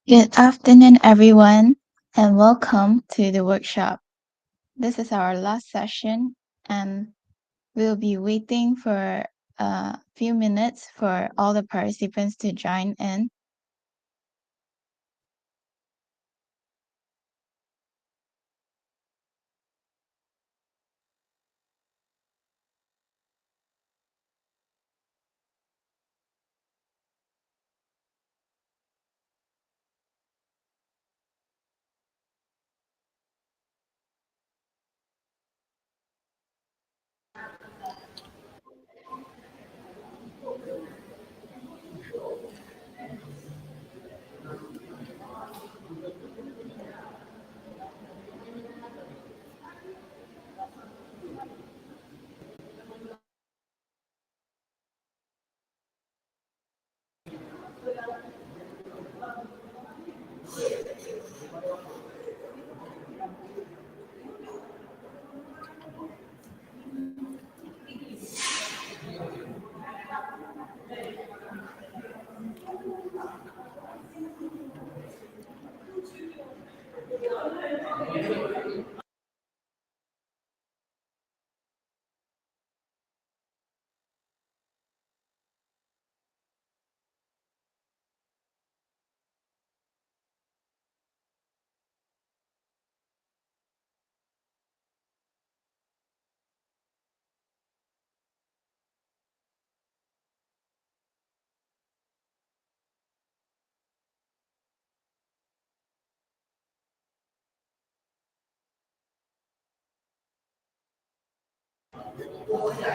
Good afternoon, everyone, and welcome to the workshop. This is our last session, and we'll be waiting for a few minutes for all the participants to join in.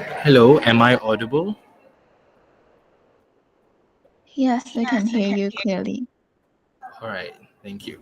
Hello, am I audible? Yes, we can hear you clearly. All right, thank you.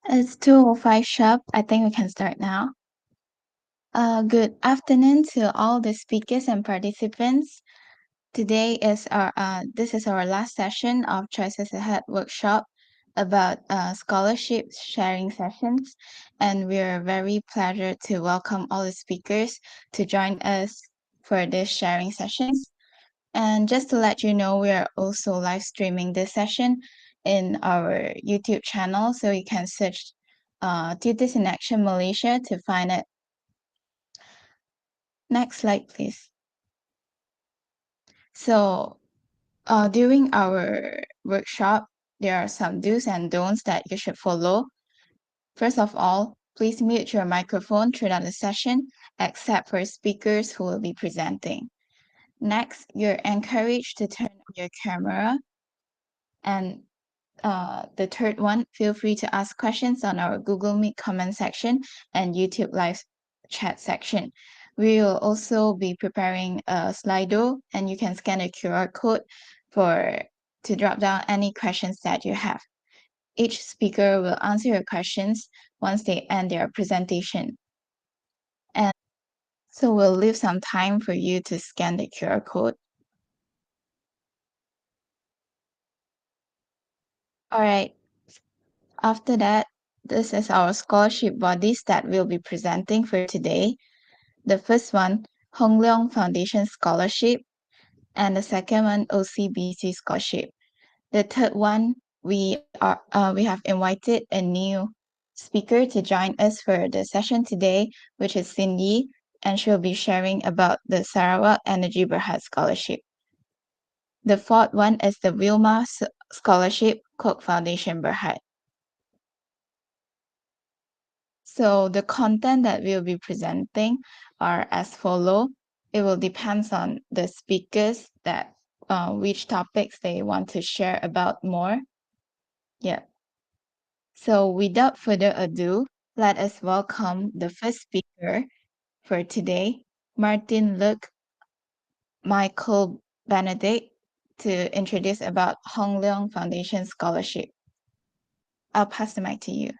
It's 2:05 sharp. I think we can start now. Good afternoon to all the speakers and participants. This is our last session of Choices Ahead workshop about scholarship sharing sessions, and we're very pleasure to welcome all the speakers to join us for this sharing sessions. And just to let you know, we are also live streaming this session in our YouTube channel, so you can search Tutors in Action Malaysia to find it. Next slide, please. So, during our workshop, there are some do's and don'ts that you should follow. First of all, please mute your microphone throughout the session, except for speakers who will be presenting. Next, you're encouraged to turn on your camera. And the third one, feel free to ask questions on our Google Meet comment section and YouTube live chat section. We will also be preparing a Slido, and you can scan a QR code to drop down any questions that you have. Each speaker will answer your questions once they end their presentation. And so we'll leave some time for you to scan the QR code. All right. After that, this is our scholarship bodies that we'll be presenting for today. The first one, Leong Foundation Scholarship, and the second one, OCBC Scholarship. The third one, we have invited a new speaker to join us for the session today, which is Cindy, and she'll be sharing about the Sarawak Energy Berhad Scholarship. The fourth one is the Wilma Scholarship Kuok Foundation Berhad. So the content that we'll be presenting are as follow. It will depends on the speakers that which topics they want to share about more. Yeah. So without further ado, let us welcome the first speaker for today, Martin Luke Michael Benedict, to introduce about Hong Leong Foundation Scholarship. I'll pass the mic to you.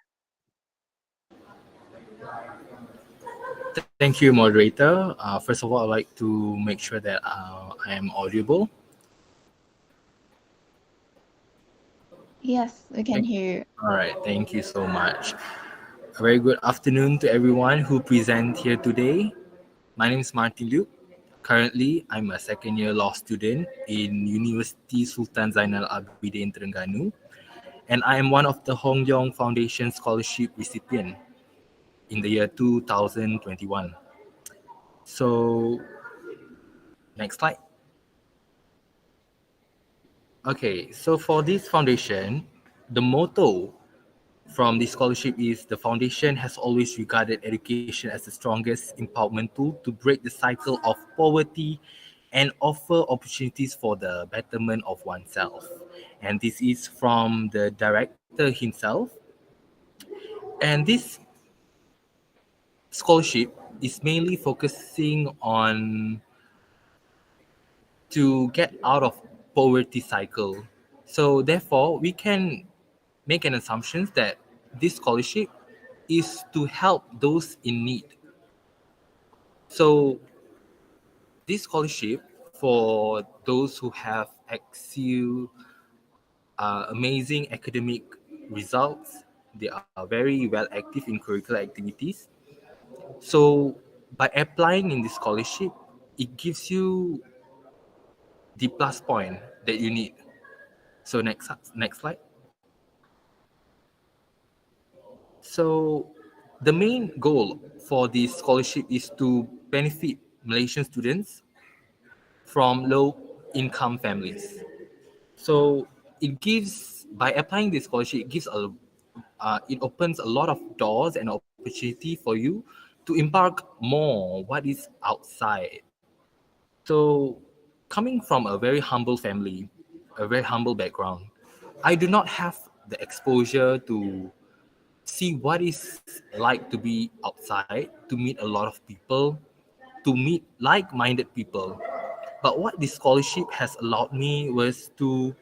Thank you, moderator. First of all, I'd like to make sure that I am audible. Yes, we can hear you. All right, thank you so much. A very good afternoon to everyone who present here today. My name is Martin Luke. Currently, I'm a second year law student in University Sultan Zainal Abidin Terengganu, and I am one of the Hong Leong Foundation Scholarship recipient in the year 2021. So, next slide. Okay, so for this foundation, the motto from this scholarship is the foundation has always regarded education as the strongest empowerment tool to break the cycle of poverty and offer opportunities for the betterment of oneself. And this is from the director himself. And this scholarship is mainly focusing on to get out of poverty cycle. So therefore, we can make an assumption that this scholarship is to help those in need. So this scholarship for those who have excel amazing academic results, they are very well active in curricular activities. So by applying in this scholarship, it gives you the plus point that you need. So next slide. So the main goal for this scholarship is to benefit Malaysian students from low income families. So it gives by applying this scholarship, it opens a lot of doors and opportunity for you to embark more what is outside. So coming from a very humble family, a very humble background, I do not have the exposure to see what is like to be outside, to meet a lot of people, to meet like-minded people. But what this scholarship has allowed me was to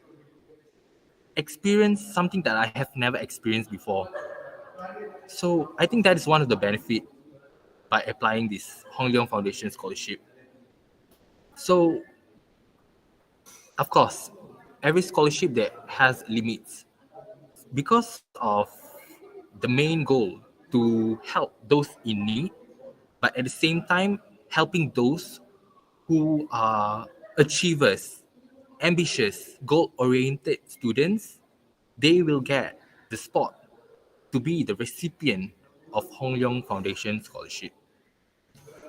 experience something that I have never experienced before. So I think that is one of the benefit by applying this Hong Leong Foundation scholarship. So of course, every scholarship that has limits because of the main goal to help those in need, but at the same time helping those who are achievers, ambitious, goal-oriented students, they will get the spot to be the recipient of Hong Leong Foundation scholarship.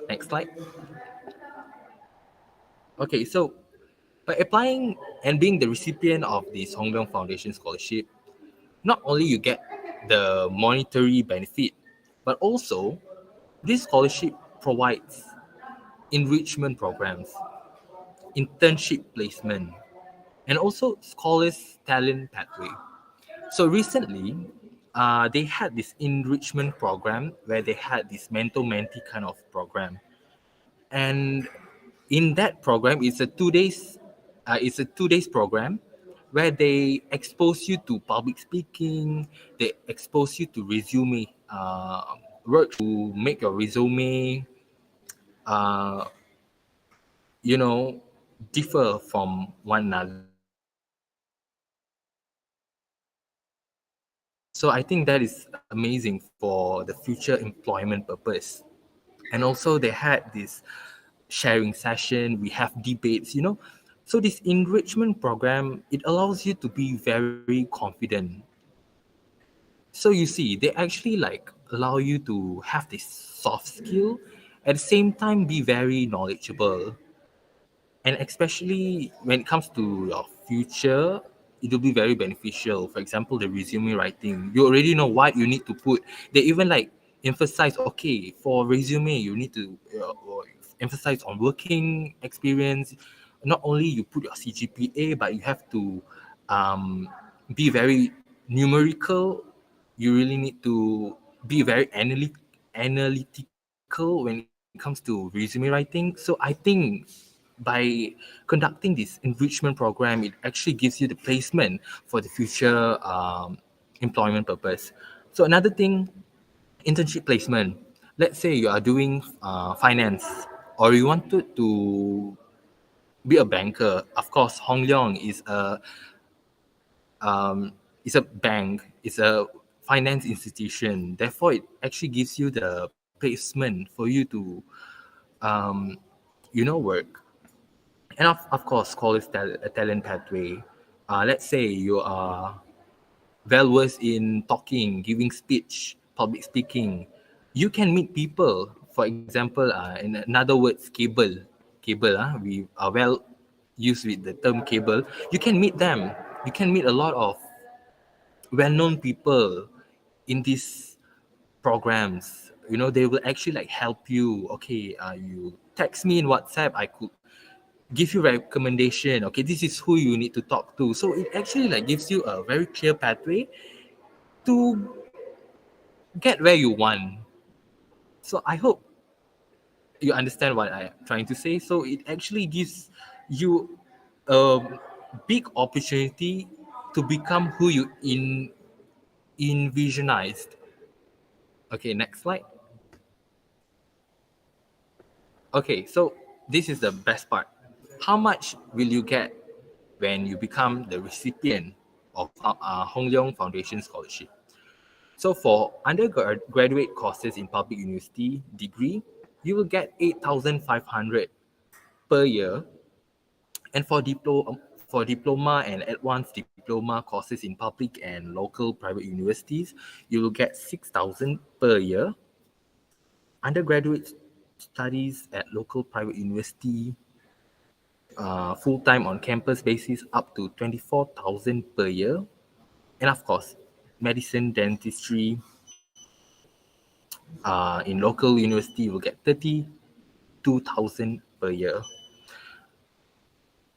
Next slide. Okay, so by applying and being the recipient of this Hong Leong Foundation scholarship, not only you get the monetary benefit, but also this scholarship provides enrichment programs, internship placement, and also scholars talent pathway. So recently, they had this enrichment program where they had this mentor mentee kind of program, and in that program, it's a 2 days program where they expose you to public speaking, they expose you to resume work to make your resume, uh, you know, differ from one another. So I think that is amazing for the future employment purpose. And also they had this sharing session, we have debates. So this enrichment program, it allows you to be very confident. So you see, they actually like allow you to have this soft skill, at the same time be very knowledgeable. And especially when it comes to your future, it will be very beneficial. For example, the resume writing, you already know what you need to put. They even like emphasize, okay, for resume you need to emphasize on working experience. Not only you put your CGPA, but you have to um, be very numerical. You really need to be very analytical when it comes to resume writing. So I think by conducting this enrichment program, it actually gives you the placement for the future employment purpose. So another thing, internship placement. Let's say you are doing finance, or you wanted to be a banker. Of course, Hong Leong is a bank, it's a finance institution. Therefore, it actually gives you the placement for you to um, work. And of course, college talent pathway. Let's say you are well versed in talking, giving speech, public speaking. You can meet people. For example, in another words, cable. We are well used with the term cable. You can meet them. You can meet a lot of well-known people in these programs. They will actually like help you. Okay, you text me in WhatsApp, I could give you recommendation. Okay, this is who you need to talk to. So it actually like gives you a very clear pathway to get where you want. So I hope you understand what I'm trying to say. So it actually gives you a big opportunity to become who you envisionized. Okay, next slide. Okay, so this is the best part. How much will you get when you become the recipient of Hong Leong Foundation Scholarship? So for undergraduate courses in public university degree, you will get 8,500 per year. And for diploma and advanced diploma courses in public and local private universities, you will get 6,000 per year. Undergraduate studies at local private university, full-time on campus basis, up to 24,000 per year. And of course, medicine, dentistry, in local university, you will get 32,000 per year.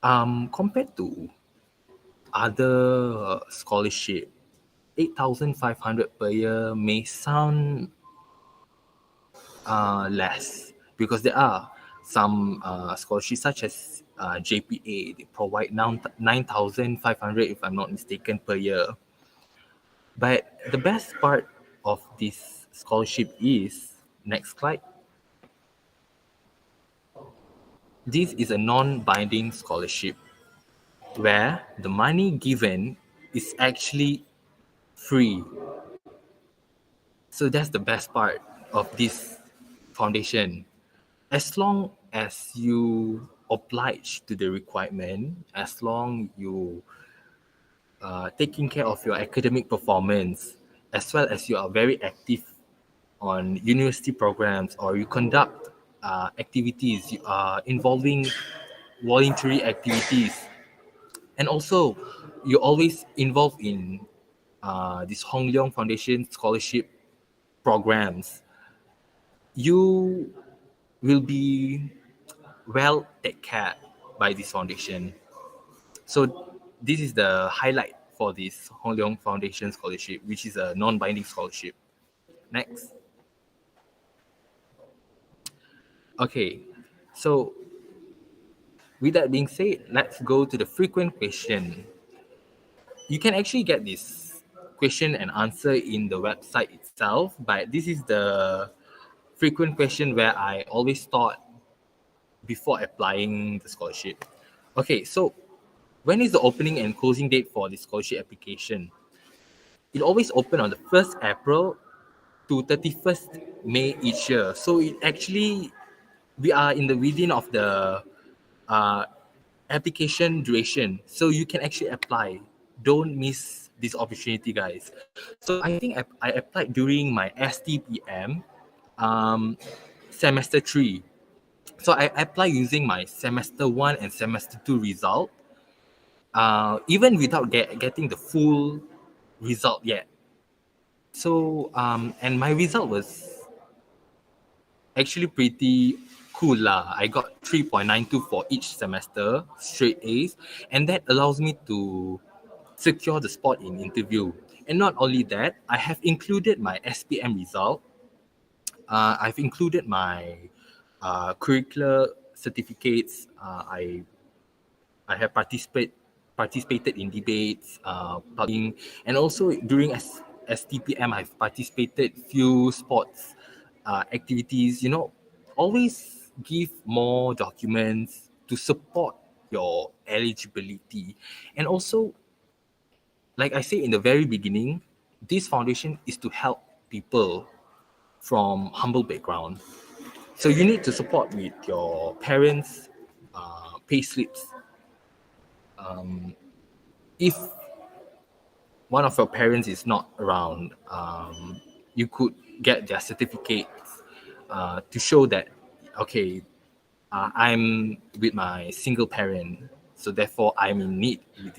Compared to other scholarship, 8,500 per year may sound less, because there are some scholarships such as JPA. They provide 9,500, if I'm not mistaken, per year. But the best part of this scholarship is, next slide, this is a non-binding scholarship where the money given is actually free. So that's the best part of this foundation. As long as you oblige to the requirement, as long you taking care of your academic performance, as well as you are very active on university programs, or you conduct activities involving voluntary activities, and also you're always involved in this Leong Foundation scholarship programs, you will be well taken care by this foundation. So this is the highlight for this Leong Foundation scholarship, which is a non-binding scholarship. Next. Okay, so with that being said, let's go to the frequent question. You can actually get this question and answer in the website itself, but this is the frequent question where I always thought before applying the scholarship. Okay, so when is the opening and closing date for the scholarship application? It always open on the 1st April to 31st May each year. So it actually, we are in the within of the uh, application duration. So you can actually apply. Don't miss this opportunity, guys. So I think I applied during my STPM semester 3. So I apply using my semester 1 and semester 2 result, even without getting the full result yet. So and my result was actually pretty cool lah. I got 3.92 for each semester, straight A's, and that allows me to secure the spot in interview. And not only that, I have included my SPM result. I've included my curricular certificates. I have participated in debates, publishing, and also during STPM, I've participated few sports activities. You know, always give more documents to support your eligibility, and also, like I said in the very beginning, this foundation is to help people from humble background. So you need to support with your parents' pay slips. If one of your parents is not around, you could get their certificates to show that, okay, I'm with my single parent, so therefore I'm in need with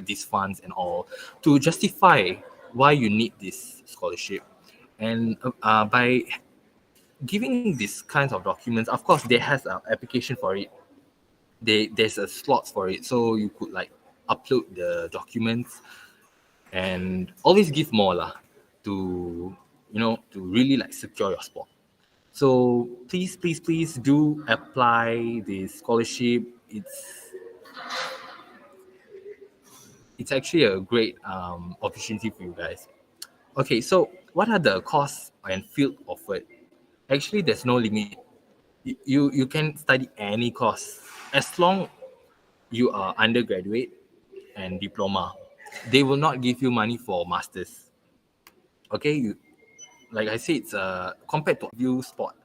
these funds and all, to justify why you need this scholarship. And by giving these kinds of documents, of course, there has an application for it. There's a slots for it, so you could like upload the documents and always give more lah to to really like secure your spot. So please do apply the scholarship. It's actually a great opportunity for you guys. Okay, so what are the course and field offered? Actually, there's no limit. You can study any course as long you are undergraduate and diploma. They will not give you money for masters. Okay, like I said, it's compared to view spot.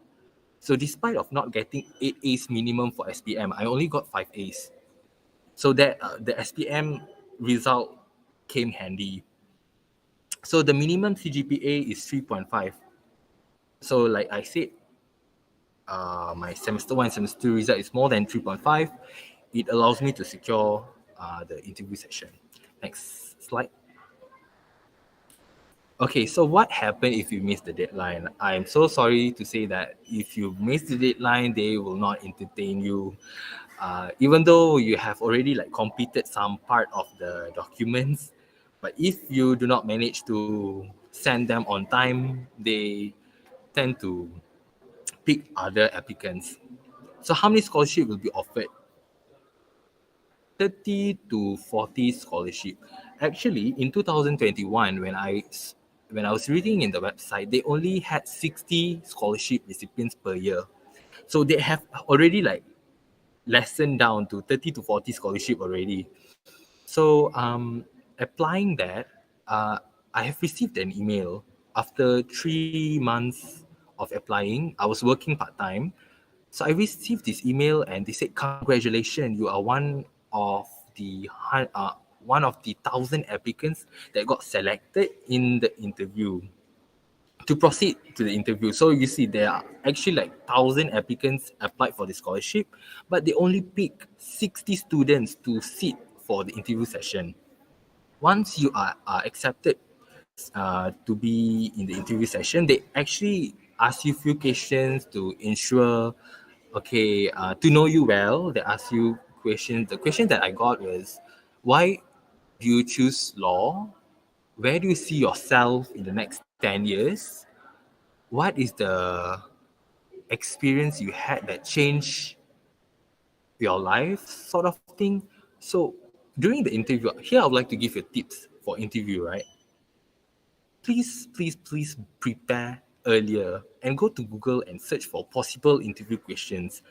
So despite of not getting 8 A's minimum for SPM, I only got 5 A's. So that the SPM result came handy. So the minimum CGPA is 3.5. So like I said, my semester 1 semester 2 result is more than 3.5. It allows me to secure the interview session. Next slide. Okay, so what happened if you miss the deadline? I'm so sorry to say that if you miss the deadline, they will not entertain you. Even though you have already like completed some part of the documents, but if you do not manage to send them on time, they tend to pick other applicants. So how many scholarship will be offered? 30 to 40 scholarship. Actually, in 2021, when I was reading in the website, they only had 60 scholarship recipients per year. So they have already like lessened down to 30 to 40 scholarship already. So applying that, uh, I have received an email after 3 months of applying. I was working part time, so I received this email and they said, "Congratulations, you are the one of the 1,000 applicants that got selected in the interview to proceed to the interview." So you see, there are actually like 1,000 applicants applied for the scholarship, but they only pick 60 students to sit for the interview session. Once you are accepted to be in the interview session, they actually ask you few questions to ensure, okay, to know you well. They ask you questions. The question that I got was, why do you choose law? Where do you see yourself in the next 10 years? What is the experience you had that changed your life, sort of thing? So during the interview, here I would like to give you tips for interview, right? Please prepare earlier and go to Google and search for possible interview questions.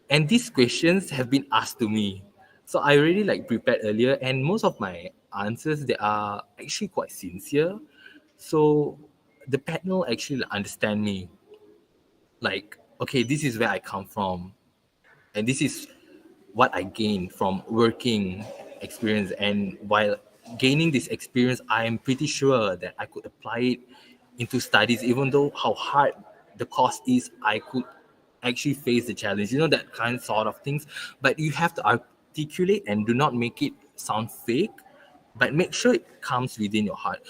And these questions have been asked to me. So I really like prepared earlier, and most of my answers, they are actually quite sincere. So the panel actually understand me. Like, okay, this is where I come from, and this is what I gained from working experience. And while gaining this experience, I am pretty sure that I could apply it into studies, even though how hard the course is, I could actually face the challenge, that kind sort of things. But you have to articulate and do not make it sound fake, but make sure it comes within your heart.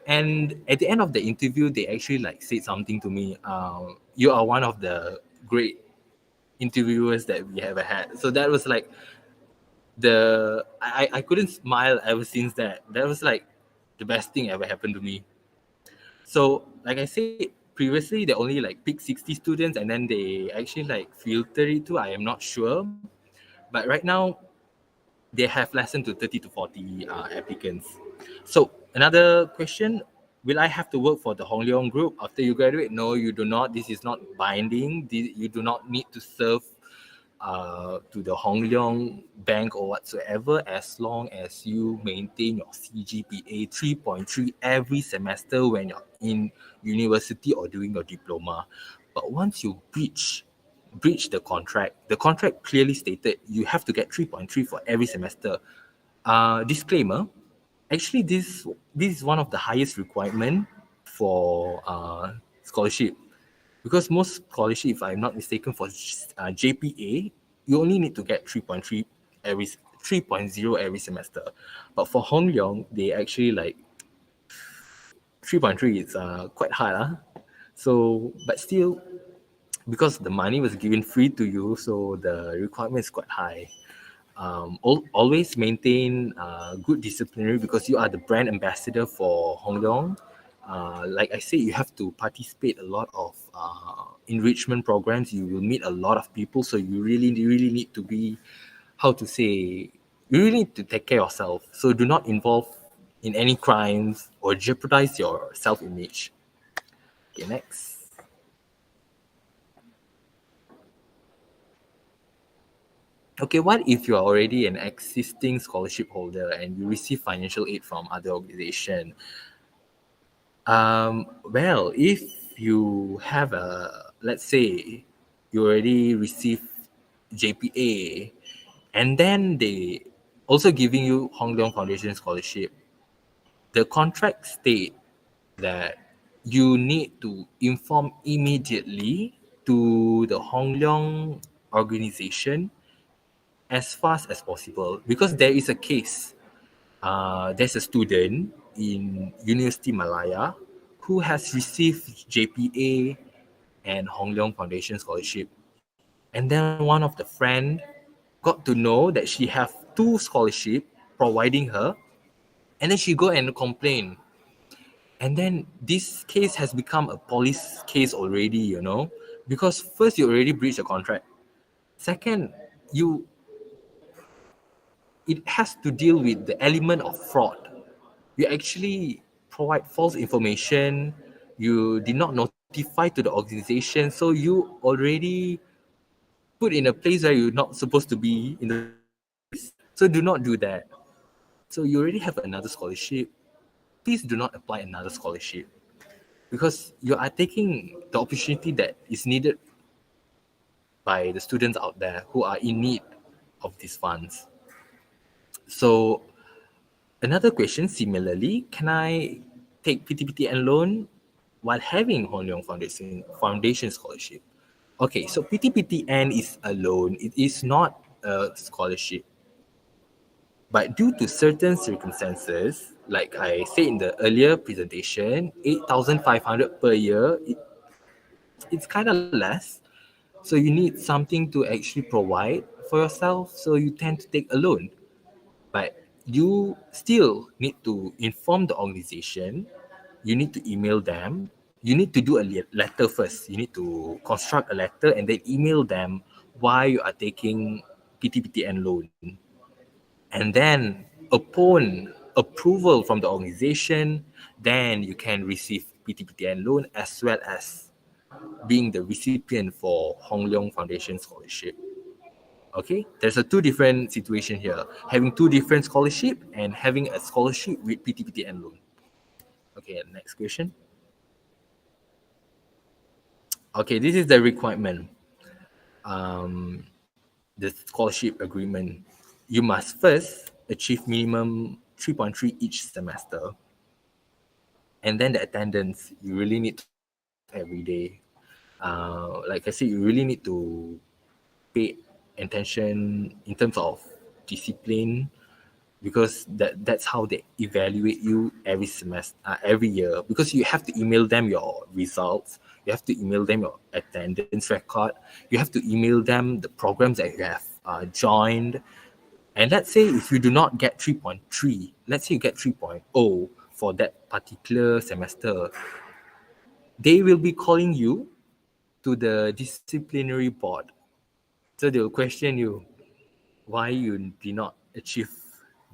And at the end of the interview, they actually like said something to me. You are one of the great interviewers that we ever had. So that was like I couldn't smile ever since that. That was like the best thing ever happened to me. So like I said previously, they only like pick 60 students and then they actually like filter it too. I am not sure. But right now they have less than to 30 to 40 applicants. So another question, will I have to work for the Hong Leong group after you graduate? No, you do not. This is not binding. You do not need to serve to the Hong Leong bank or whatsoever, as long as you maintain your CGPA 3.3 every semester when you're in university or doing your diploma. But once you breach the contract clearly stated you have to get 3.3 for every semester. Disclaimer, actually this is one of the highest requirement for scholarship, because most scholarship, if I'm not mistaken, for JPA, you only need to get 3.3 every 3.0 every semester. But for Hong Leong, they actually like 3.3 is quite hard. So, but still, because the money was given free to you, so the requirement is quite high. Always maintain good disciplinary, because you are the brand ambassador for Hong Leong. Like I said, you have to participate a lot of enrichment programs. You will meet a lot of people, so you really need to be, how to say, you really need to take care of yourself. So do not involve in any crimes or jeopardize your self-image. Okay, next. Okay, what if you are already an existing scholarship holder and you receive financial aid from other organization? Well, if you have let's say you already receive JPA, and then they also giving you Hong Leong Foundation scholarship, the contract state that you need to inform immediately to the Hong Leong organization as fast as possible, because there is a case. There's a student in University Malaya who has received JPA and Hong Leong Foundation scholarship, and then one of the friend got to know that she have two scholarship providing her, and then she go and complain, and then this case has become a police case already, because first you already breached the contract. Second, you it has to deal with the element of fraud. You actually provide false information, you did not notify to the organization, so you already put in a place where you're not supposed to be in the first place. So do not do that. So you already have another scholarship. Please do not apply another scholarship because you are taking the opportunity that is needed by the students out there who are in need of these funds. So another question similarly, can I take PTPTN loan while having Hon Leong Foundation scholarship? Okay, so PTPTN is a loan. It is not a scholarship. But due to certain circumstances, like I said in the earlier presentation, 8,500 per year, it's kind of less. So you need something to actually provide for yourself. So you tend to take a loan. But you still need to inform the organization. You need to email them. You need to do a letter first. You need to construct a letter and then email them why you are taking PTPTN loan. And then upon approval from the organization, then you can receive PTPTN loan as well as being the recipient for Hong Leong Foundation scholarship. Okay, there's a two different situation here: having two different scholarship and having a scholarship with PTPTN loan. Okay, next question. Okay, this is the requirement. Um, the scholarship agreement. You must first achieve minimum 3.3 each semester, and then the attendance. You really need to show up every day. Like I said, you really need to pay attention in terms of discipline because that's how they evaluate you every semester, every year. Because you have to email them your results, you have to email them your attendance record, you have to email them the programs that you have joined. And let's say if you do not get 3.3, let's say you get 3.0 for that particular semester, they will be calling you to the disciplinary board. So they will question you why you did not achieve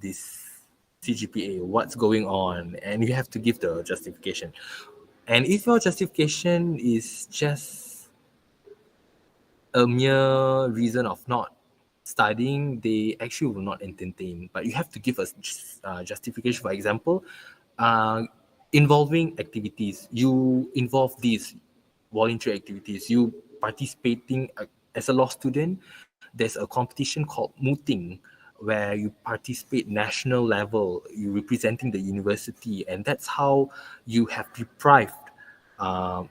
this CGPA, what's going on, and you have to give the justification. And if your justification is just a mere reason of not studying, they actually will not entertain. But you have to give us justification. For example, uh, involving activities. You involve these voluntary activities. You participating as a law student. There's a competition called mooting where you participate national level. You representing the university, and that's how you have deprived uh,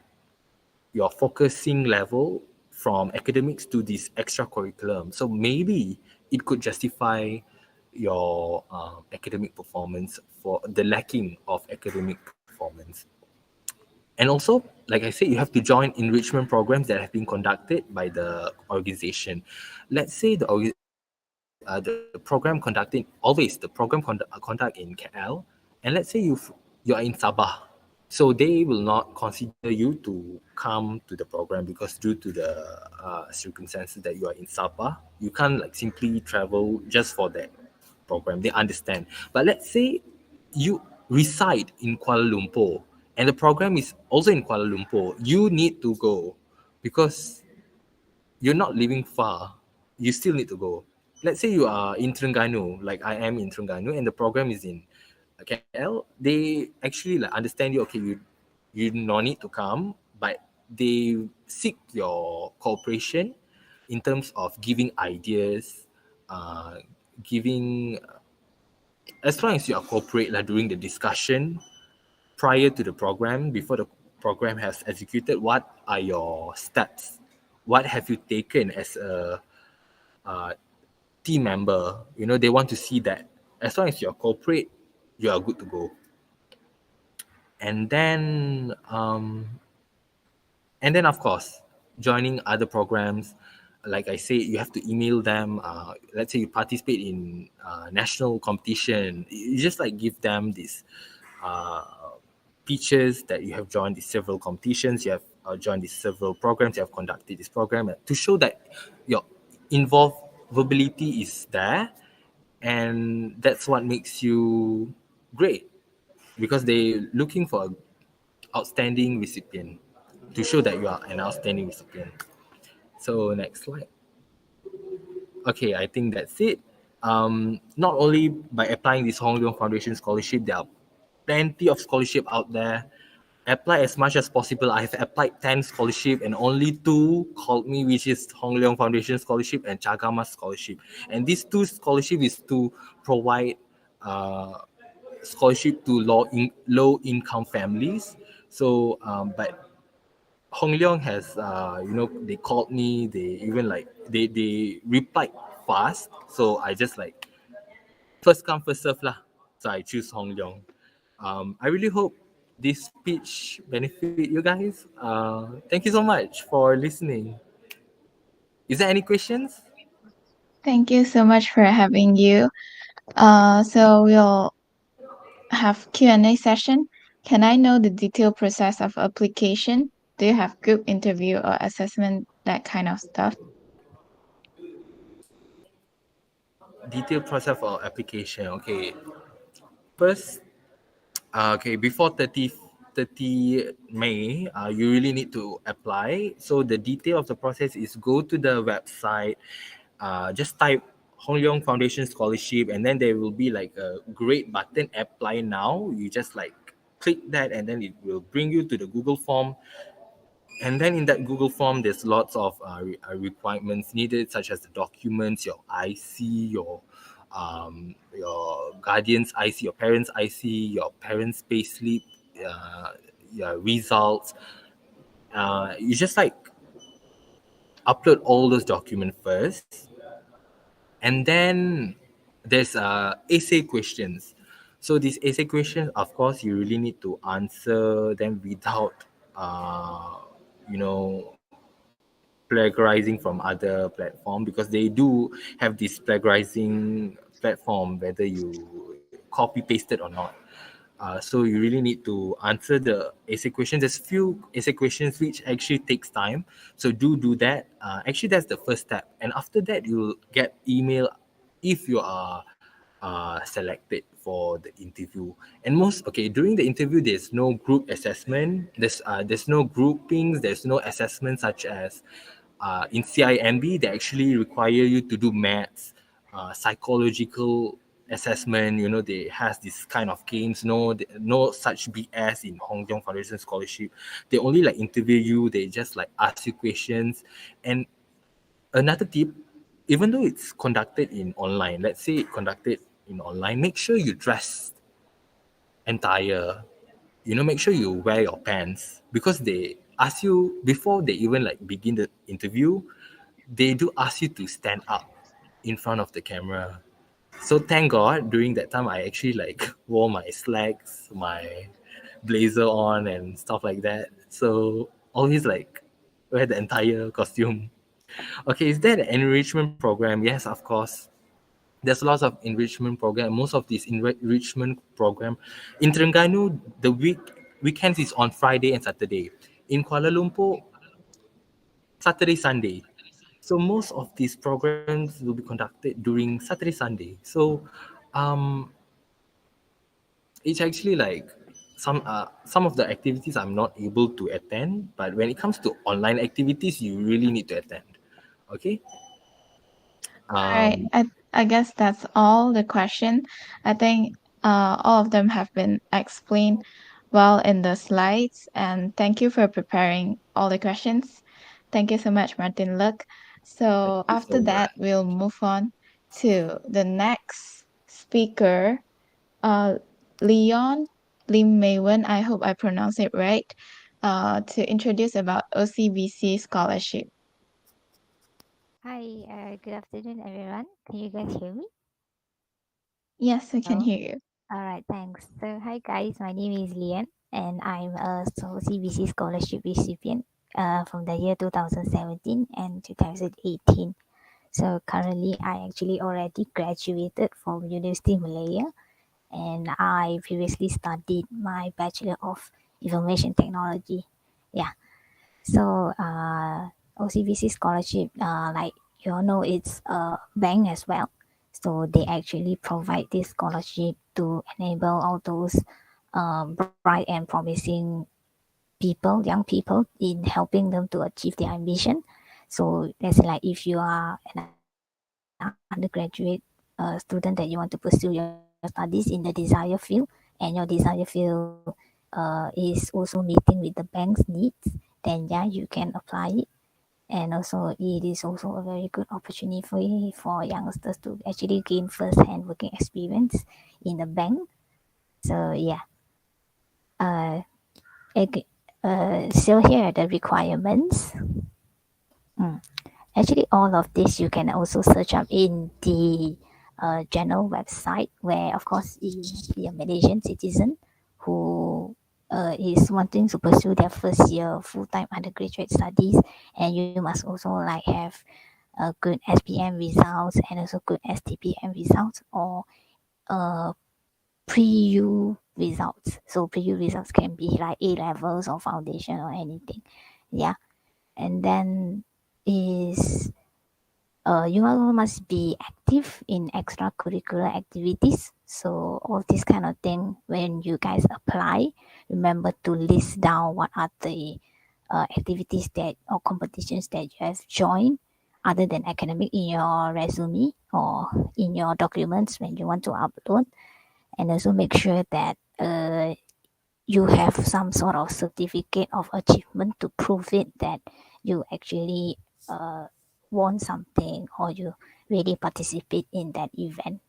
your focusing level from academics to this extra curriculum. So maybe it could justify your academic performance for the lacking of academic performance. And also, like I said, you have to join enrichment programs that have been conducted by the organization. Let's say the program conducting always the program conduct in KL, and let's say you are in Sabah, so they will not consider you to come to the program because due to the circumstances that you are in Sabah, you can't like simply travel just for that program. They understand. But let's say you reside in Kuala Lumpur and the program is also in Kuala Lumpur, you need to go because you're not living far. You still need to go. Let's say you are in Terengganu, like I am in Terengganu, and the program is in KL. They actually like understand you. Okay, you no need to come, but they seek your cooperation in terms of giving ideas, giving as long as you are cooperate like during the discussion prior to the program, before the program has executed, what are your steps? What have you taken as a team member? You know, they want to see that as long as you're cooperate, you are good to go. And then, of course, joining other programs. Like I say, you have to email them. Let's say you participate in national competition. You just like give them this uh, pictures that you have joined these several competitions, you have joined these several programs, you have conducted this program to show that your involvability is there, and that's what makes you great. because they looking for a outstanding recipient to show that you are an outstanding recipient. So next slide. Okay, I think that's it. Not only by applying this Hong Leong Foundation scholarship, there are plenty of scholarship out there. Apply as much as possible. I have applied 10 scholarship and only two called me, which is Hong Leong Foundation scholarship and Chagama scholarship. And these two scholarship is to provide uh, scholarship to low income families. So, but Hong Leong has, they called me. They even like they replied fast. So I just like first come first serve lah. So I choose Hong Leong. I really hope this speech benefit you guys. Thank you so much for listening. Is there any questions? Thank you so much for having you. So we'll have Q&A session. Can I know the detailed process of application? Do you have group interview or assessment, that kind of stuff? Detailed process for application. Okay. First, okay, before 30 May, you really need to apply. So the detail of the process is go to the website, just type Hong Leong Foundation Scholarship, and then there will be like a great button, apply now. You just like click that, and then it will bring you to the Google form. And then in that Google form, there's lots of requirements needed, such as the documents, your IC, your guardian's IC, your parents' IC, your parents' payslip, uh, your results. You just like upload all those documents first, and then there's essay questions. So these essay questions, of course, you really need to answer them without, you know, plagiarizing from other platform, because they do have this plagiarizing platform whether you copy pasted or not. So you really need to answer the essay questions. There's few essay questions which actually takes time, so do that. Actually, that's the first step, and after that you'll get email if you are selected for the interview. And most, okay, during the interview there's no group assessment, there's no groupings, there's no assessment such as in CIMB. They actually require you to do maths, psychological assessment. You know, they has this kind of games. No such BS in Hong Kong Foundation Scholarship. They only like interview you. They just like ask you questions. And another tip, even though it's conducted in online, let's say it conducted in online, make sure you dress entire. You know, make sure you wear your pants, because they ask you before they even like begin the interview. They do ask you to stand up in front of the camera. So thank God during that time I actually like wore my slacks, my blazer on and stuff like that. So always like wear the entire costume. Okay, is there an enrichment program? Yes, of course. There's lots of enrichment program. Most of these enrichment program in Terengganu, the weekends is on Friday and Saturday. In Kuala Lumpur, Saturday, Sunday. So most of these programs will be conducted during Saturday, Sunday. So um, it's actually like some of the activities I'm not able to attend, but when it comes to online activities, you really need to attend. Okay. All right. Um, I guess that's all the question. I think all of them have been explained well in the slides. And thank you for preparing all the questions. Thank you so much, Martin Luck. thank So you after so much. that, we'll move on to the next speaker, uh, Leon Lim Maywen. I hope I pronounced it right. To introduce about OCBC Scholarship. Hi, good afternoon, everyone. Can you guys hear me? Yes, we can Hello. hear you. All right, thanks. So, hi guys, my name is Lian, and I'm a CBC scholarship recipient from the year 2017 and 2018. So currently, I actually already graduated from University Malaya, and I previously studied my Bachelor of Information Technology. Yeah. So OCBC scholarship, like you all know, it's a bank as well. So they actually provide this scholarship to enable all those bright and promising people, young people, in helping them to achieve their ambition. So let's say like if you are an undergraduate student that you want to pursue your studies in the desired field, and your desired field is also meeting with the bank's needs, then yeah, you can apply it. And also it is also a very good opportunity for youngsters to actually gain first-hand working experience in the bank. So yeah, uh, so here are the requirements. Mm. Actually, all of this you can also search up in the general website, where of course you must be a Malaysian citizen who is wanting to pursue their first year full-time undergraduate studies, and you must also like have good SPM results and also good STPM results, or uh, pre-U results. So pre-U results can be like A levels or foundation or anything. Yeah, and then is you all must be active in extracurricular activities. So all this kind of thing, when you guys apply, remember to list down what are the activities that or competitions that you have joined other than academic in your resume or in your documents when you want to upload. And also make sure that you have some sort of certificate of achievement to prove it that you actually uh, won something or you really participate in that event.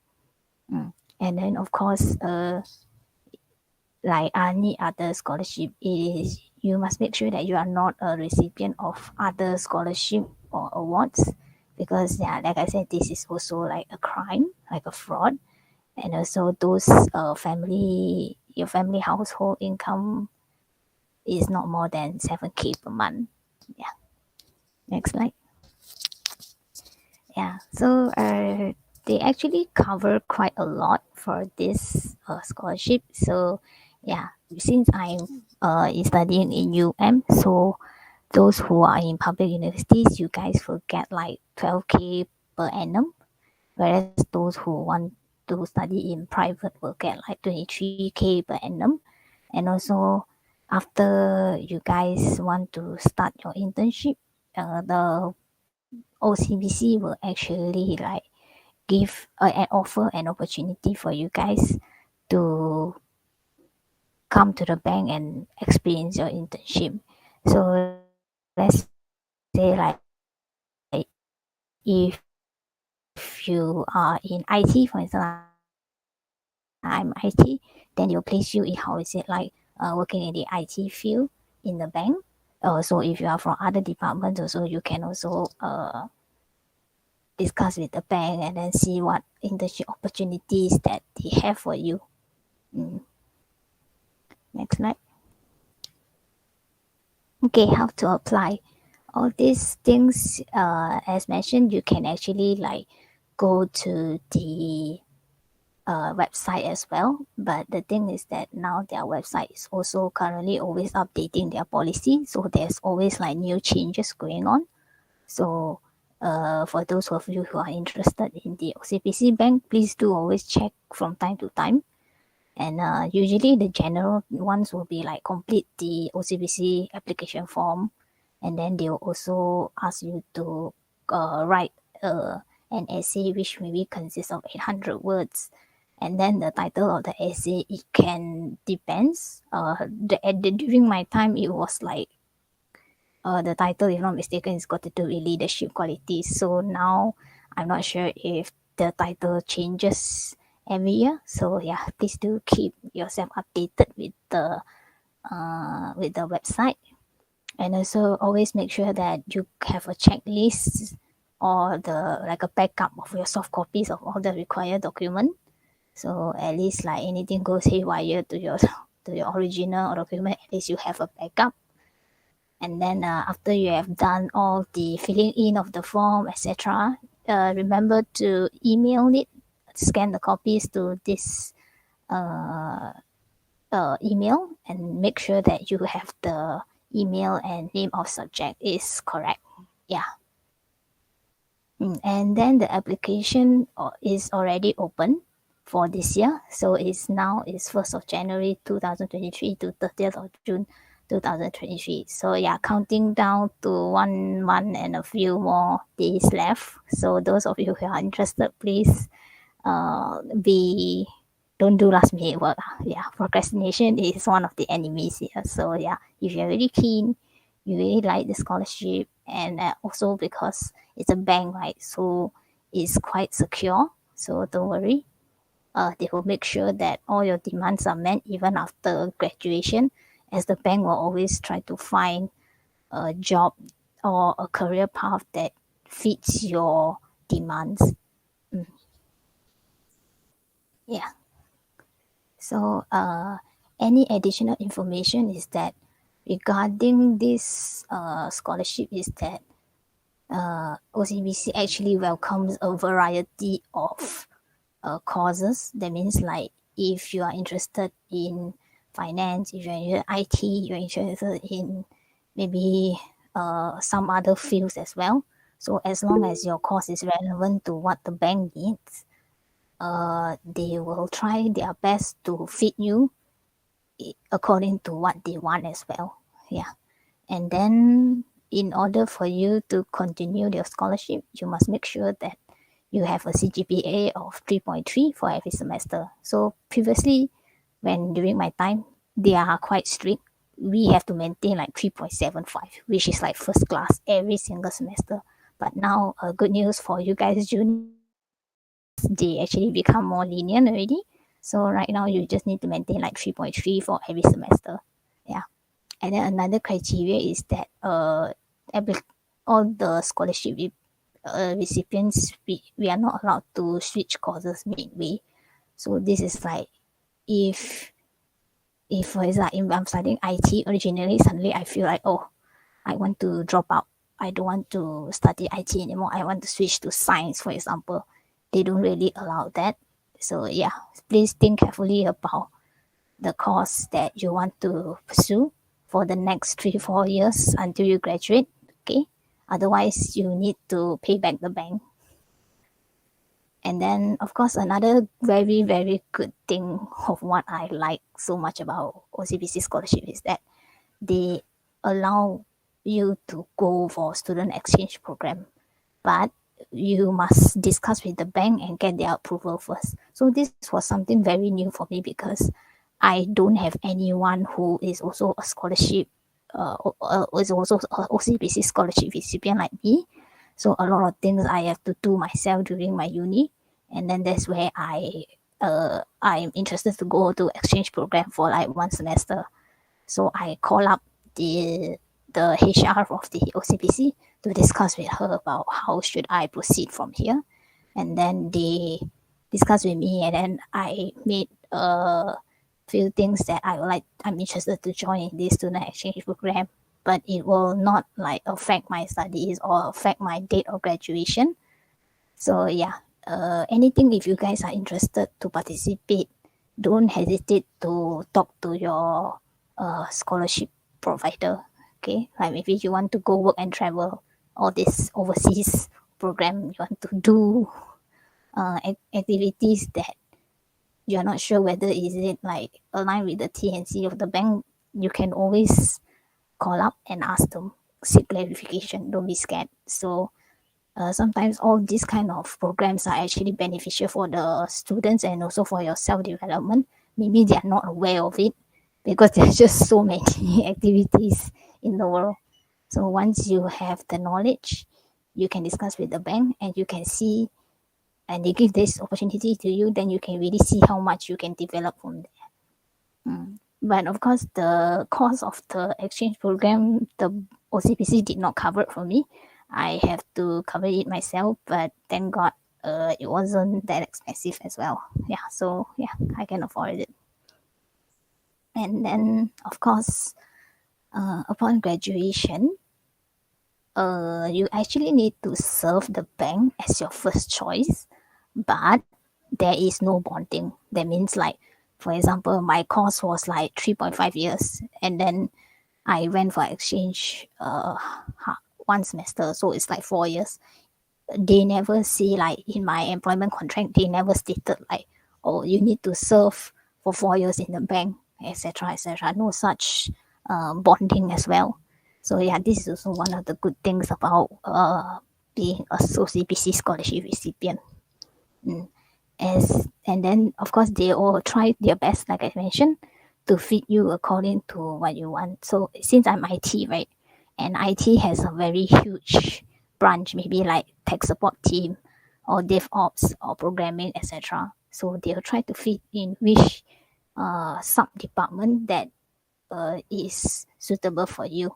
And then of course, like any other scholarship, is you must make sure that you are not a recipient of other scholarship or awards, because yeah, like I said, this is also like a crime, like a fraud. And also those your family household income is not more than 7K per month. Yeah. Next slide. Yeah. So they actually cover quite a lot for this scholarship. So yeah, since I'm studying in so those who are in public universities, you guys will get like 12K per annum, whereas those who want to study in private will get like 23K per annum. And also, after you guys want to start your internship, the OCBC will actually like give and offer an opportunity for you guys to come to the bank and experience your internship. So let's say like if you are in IT, for instance, I'm IT, then they will place you in how is it like working in the IT field in the bank. So if you are from other departments also, you can also discuss with the bank and then see what internship opportunities that they have for you. Next slide. Okay, how to apply all these things. As mentioned, you can actually like go to the website as well. But the thing is that now their website is also currently always updating their policy, so there's always like new changes going on. So for those of you who are interested in the OCBC Bank, please do always check from time to time. And usually the general ones will be like complete the OCBC application form, and then they will also ask you to write an essay which maybe consists of 800 words. And then the title of the essay, it can depends. During my time, it was like the title, if not mistaken, is got to do with leadership qualities. So now I'm not sure if the title changes every year. So yeah, please do keep yourself updated with the website, and also always make sure that you have a checklist or the like a backup of your soft copies of all the required document. So at least like anything goes haywire to your original document, at least you have a backup. And then after you have done all the filling in of the form, etc., remember to email it, scan the copies to this email, and make sure that you have the email and name of subject is correct. Yeah. And then the application is already open. for this year. So it's 1st of January 2023 to 30th of June 2023. So yeah, counting down to 1 month and a few more days left. So those of you who are interested, please be don't do last minute work. Yeah, procrastination is one of the enemies here. So yeah, if you're really keen, you really like the scholarship, and also because it's a bank, right? So it's quite secure. So don't worry. They will make sure that all your demands are met even after graduation, as the bank will always try to find a job or a career path that fits your demands. Yeah. So, any additional information is that regarding this scholarship is that OCBC actually welcomes a variety of courses. That means like if you are interested in finance, if you're interested in IT, you're interested in maybe some other fields as well. So as long as your course is relevant to what the bank needs, they will try their best to fit you according to what they want as well. Yeah. And then in order for you to continue your scholarship, you must make sure that you have a CGPA of 3.3 for every semester. So previously, when during my time, they are quite strict. We have to maintain like 3.75, which is like first class every single semester. But now, good news for you guys, juniors, they actually become more lenient already. So right now, you just need to maintain like 3.3 for every semester. Yeah. And then another criteria is that all the scholarship recipients, we are not allowed to switch courses midway. So this is like if for example, if I'm studying IT originally, suddenly I feel like, oh, I want to drop out. I don't want to study IT anymore. I want to switch to science, for example. They don't really allow that. So yeah, please think carefully about the course that you want to pursue for the next 3-4 years until you graduate. Okay. Otherwise, you need to pay back the bank. And then, of course, another very, very good thing of what I like so much about OCBC Scholarship is that they allow you to go for student exchange program, but you must discuss with the bank and get their approval first. So this was something very new for me because I don't have anyone who is also a scholarship, is also a OCBC scholarship recipient like me. So a lot of things I have to do myself during my uni, and then that's where I'm interested to go to exchange program for like 1 semester. So I call up the HR of the OCBC to discuss with her about how should I proceed from here, and then they discuss with me, and then I made a few things that I'm interested to join in this student exchange program, but it will not like affect my studies or affect my date of graduation. So yeah, anything if you guys are interested to participate, don't hesitate to talk to your scholarship provider. Okay, like maybe you want to go work and travel, or this overseas program, you want to do activities that you're not sure whether is it like aligned with the T&C of the bank, you can always call up and ask them, seek clarification. Don't be scared. So sometimes all these kind of programs are actually beneficial for the students and also for your self-development. Maybe they are not aware of it because there's just so many activities in the world. So once you have the knowledge, you can discuss with the bank and you can see, and they give this opportunity to you, then you can really see how much you can develop from there. But of course, the cost of the exchange program, the OCBC did not cover it for me. I have to cover it myself, but thank God it wasn't that expensive as well. Yeah, so yeah, I can afford it. And then, of course, upon graduation, you actually need to serve the bank as your first choice, but there is no bonding. That means like, for example, my course was like 3.5 years, and then I went for exchange 1 semester, so it's like 4 years. They never see like in my employment contract, they never stated like, or you need to serve for 4 years in the bank, etc., etc. No such bonding as well. So yeah, this is also one of the good things about being a OCBC scholarship recipient. And then of course they all try their best, like I mentioned, to fit you according to what you want. So since I'm IT, right, and IT has a very huge branch, maybe like tech support team or DevOps or programming, etc. So they'll try to fit in which sub department that is suitable for you.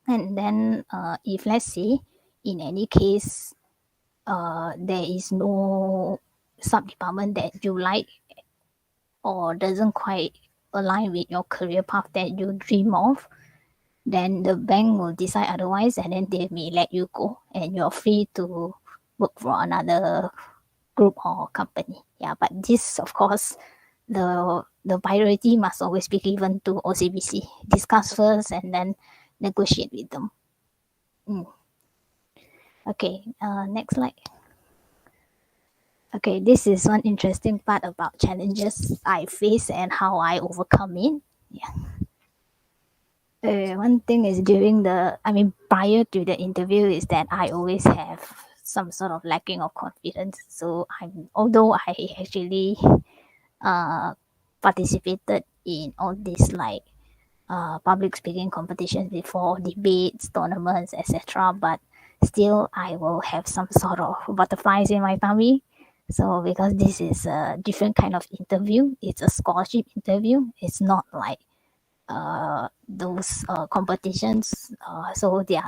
And then if let's say in any case there is no sub department that you like or doesn't quite align with your career path that you dream of, then the bank will decide otherwise, and then they may let you go and you're free to work for another group or company. Yeah, but this of course the priority must always be given to OCBC. Discuss first and then negotiate with them. Okay, next slide. Okay, this is one interesting part about challenges I face and how I overcome it. Yeah. One thing is prior to the interview is that I always have some sort of lacking of confidence. So although I actually participated in all these like public speaking competitions before, debates, tournaments, etc., but still I will have some sort of butterflies in my tummy. So because this is a different kind of interview, it's a scholarship interview. It's not like those competitions. So the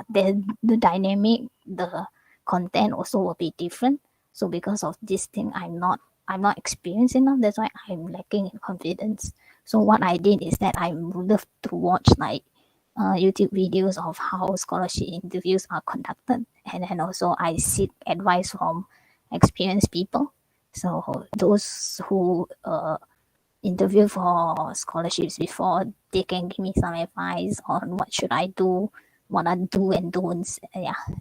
dynamic, the content also will be different. So because of this thing, I'm not experienced enough. That's why I'm lacking in confidence. So what I did is that I love to watch like YouTube videos of how scholarship interviews are conducted, and then also I seek advice from experienced people. So those who interview for scholarships before, they can give me some advice on what should I do, what are do and don'ts,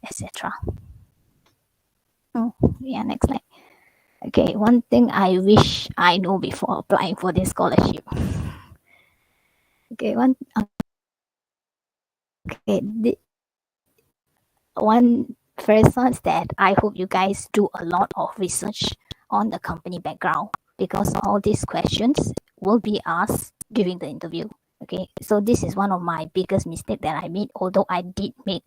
etc. Yeah, next slide. Okay, one thing I wish I know before applying for this scholarship. Okay, one first one is that I hope you guys do a lot of research on the company background, because all these questions will be asked during the interview. Okay, so this is one of my biggest mistake that I made, although I did make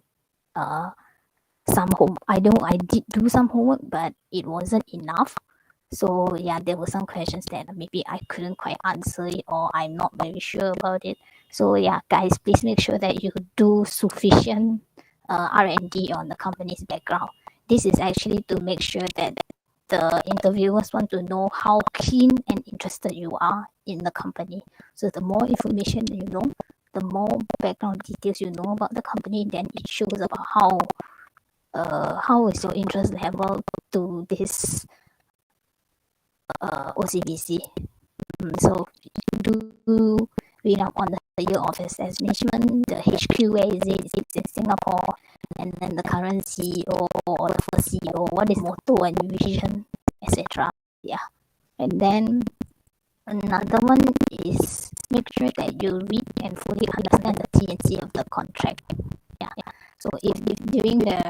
some I did do some homework, but it wasn't enough. So yeah, there were some questions that maybe I couldn't quite answer it, or I'm not very sure about it. So yeah, guys, please make sure that you do sufficient R&D on the company's background. This is actually to make sure that the interviewers want to know how keen and interested you are in the company. So the more information you know, the more background details you know about the company, then it shows about how is your interest level to this OCBC. So do read up on the year of establishment, the HQ, where is it? Is it in Singapore? And then the current CEO or the first CEO, what is motto and vision, etc. Yeah. And then another one is make sure that you read and fully understand the T&C of the contract. Yeah. So if during the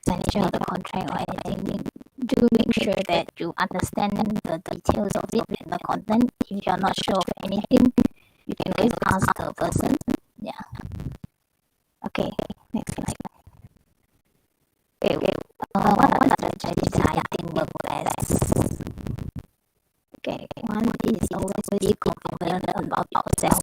signature of the contract or anything, do make sure that you understand the details of it and the content. If you're not sure of anything, you can always ask the person. Yeah. Okay, next slide. Okay, what are the strategies I think work best? Okay, one is always be confident about yourself.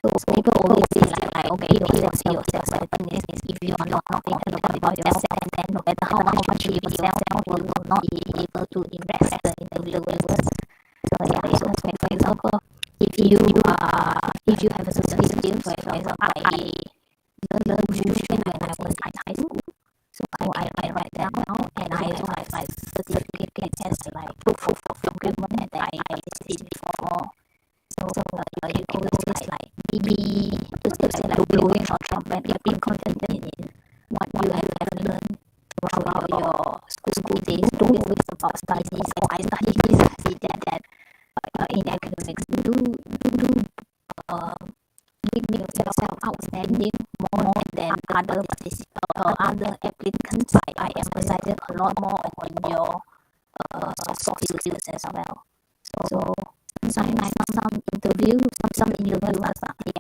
So people always say like okay, see yourself. But if you are not confident about yourself, then no matter how much you believe yourself, you will not be able to impress the interviewers. So yeah, so for example, if you have a certain skill, for example, I learned Fusion when I was in high school. So I write that down, and I also have like certificate as like proof of document that I did before. So you can always like be blowing or trumpet, being confident in what you have learned throughout your school days. Don't always about studies lot more on your soft skills as well. So sometimes some interviewers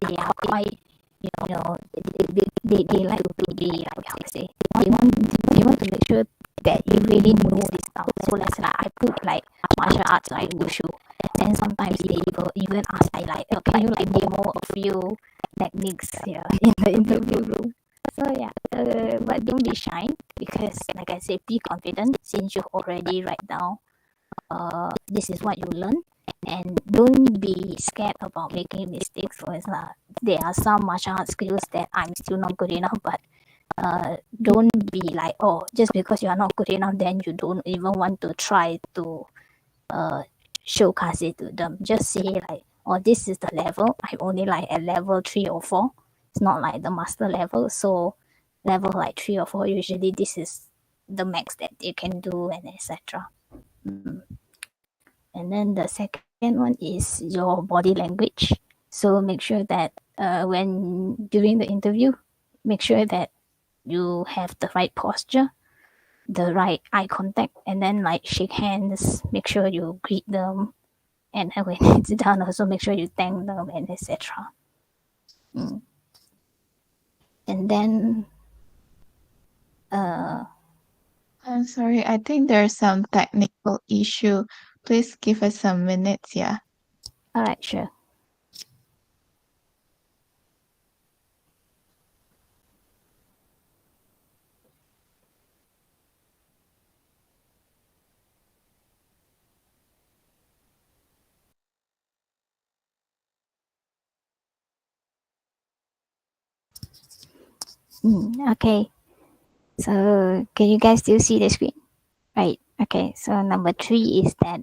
they are quite, they like to be like, how to say, they want to make sure that you really know this stuff. So let's say like, I put like martial arts like wushu, and sometimes they even ask me like, oh, can you like demo a few techniques here in the interview room? So yeah, but don't be shy, because like I said, be confident since you already write down this is what you learn, and don't be scared about making mistakes. For example, there are some martial arts skills that I'm still not good enough, but don't be like, oh, just because you are not good enough, then you don't even want to try to showcase it to them. Just say like, oh, this is the level. I'm only like at level 3 or 4. It's not like the master level. So level like 3 or 4, usually this is the max that they can do, and etc. And then the second one is your body language. So make sure that when during the interview, make sure that you have the right posture, the right eye contact, and then like shake hands. Make sure you greet them, and when it's done, also make sure you thank them, and etc. And then I'm sorry, I think there's some technical issue. Please give us some minutes, yeah. all right, sure. Okay, so can you guys still see the screen? Right. Okay, so number 3 is that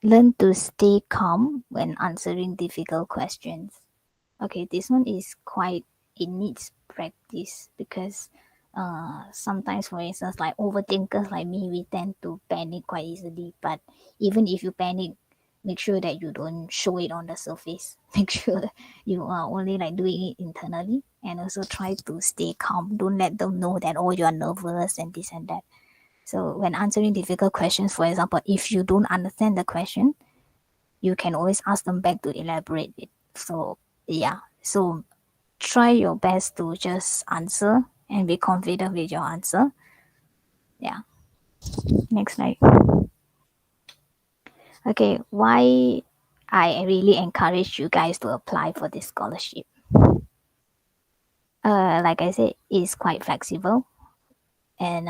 learn to stay calm when answering difficult questions. Okay, this one is quite, it needs practice, because sometimes, for instance, like overthinkers like me, we tend to panic quite easily. But even if you panic, make sure that you don't show it on the surface. Make sure you are only like doing it internally, and also try to stay calm. Don't let them know that, oh, you are nervous and this and that. So when answering difficult questions, for example, if you don't understand the question, you can always ask them back to elaborate it. So yeah, so try your best to just answer and be confident with your answer. Yeah. Next slide. Okay, why I really encourage you guys to apply for this scholarship. Like I said, it's quite flexible, and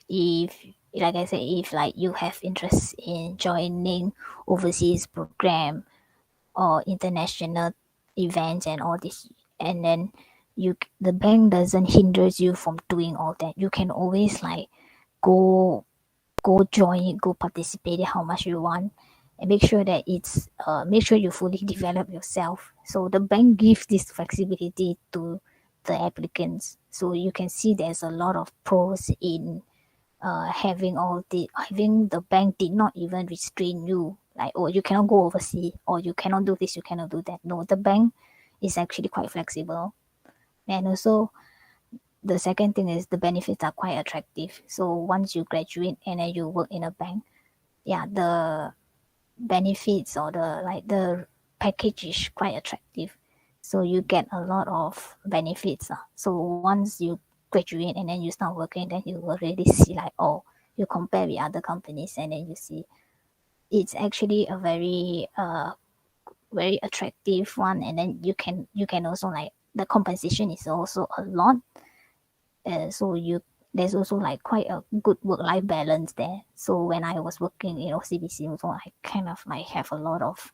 if, like I said, if like you have interest in joining overseas program or international events and all this, and then the bank doesn't hinder you from doing all that. You can always like go join it, go participate in how much you want, and make sure that it's make sure you fully develop yourself. So the bank gives this flexibility to the applicants. So you can see there's a lot of pros in having the bank did not even restrain you, like, oh, you cannot go overseas, or you cannot do this, you cannot do that. No, the bank is actually quite flexible. And also the second thing is the benefits are quite attractive. So once you graduate and then you work in a bank, yeah, the benefits or the package is quite attractive. So you get a lot of benefits. So once you graduate and then you start working, then you will really see like, oh, you compare with other companies, and then you see it's actually a very very attractive one. And then you can also like, the compensation is also a lot. So there's also like quite a good work-life balance there. So when I was working in OCBC, also I kind of like have a lot of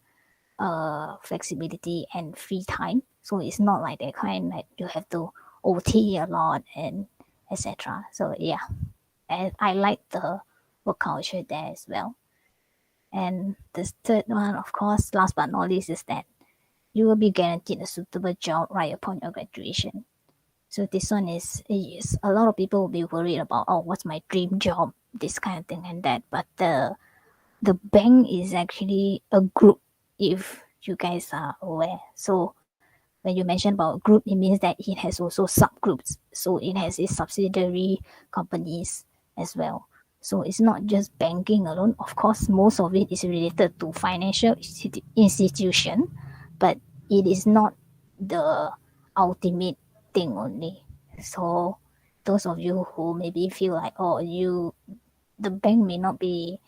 flexibility and free time. So it's not like that kind like you have to OT a lot and etc. So yeah, and I like the work culture there as well. And the third one, of course, last but not least, is that you will be guaranteed a suitable job right upon your graduation. So this one is a lot of people will be worried about, oh, what's my dream job, this kind of thing and that. But the bank is actually a group, if you guys are aware. So when you mention about group, it means that it has also subgroups. So it has its subsidiary companies. as well. So it's not just banking alone. Of course, most of it is related to financial institution, but it is not the ultimate thing only. So those of you who maybe feel like, oh, the bank may not be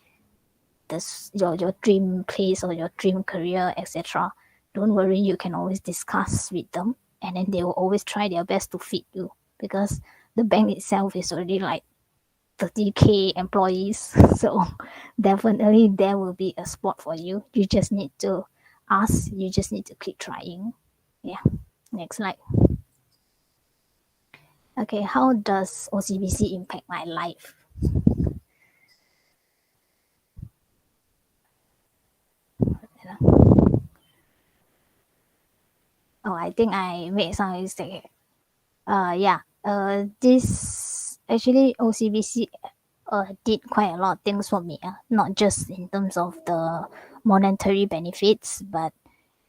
your dream place or your dream career, etc., don't worry, you can always discuss with them, and then they will always try their best to fit you, because the bank itself is already like 30K employees. So definitely there will be a spot for you. You just need to ask, you just need to keep trying. Yeah. Next slide. Okay, how does OCBC impact my life? Oh, I think I made some mistake. Yeah. This actually OCBC did quite a lot of things for me. Not just in terms of the monetary benefits, but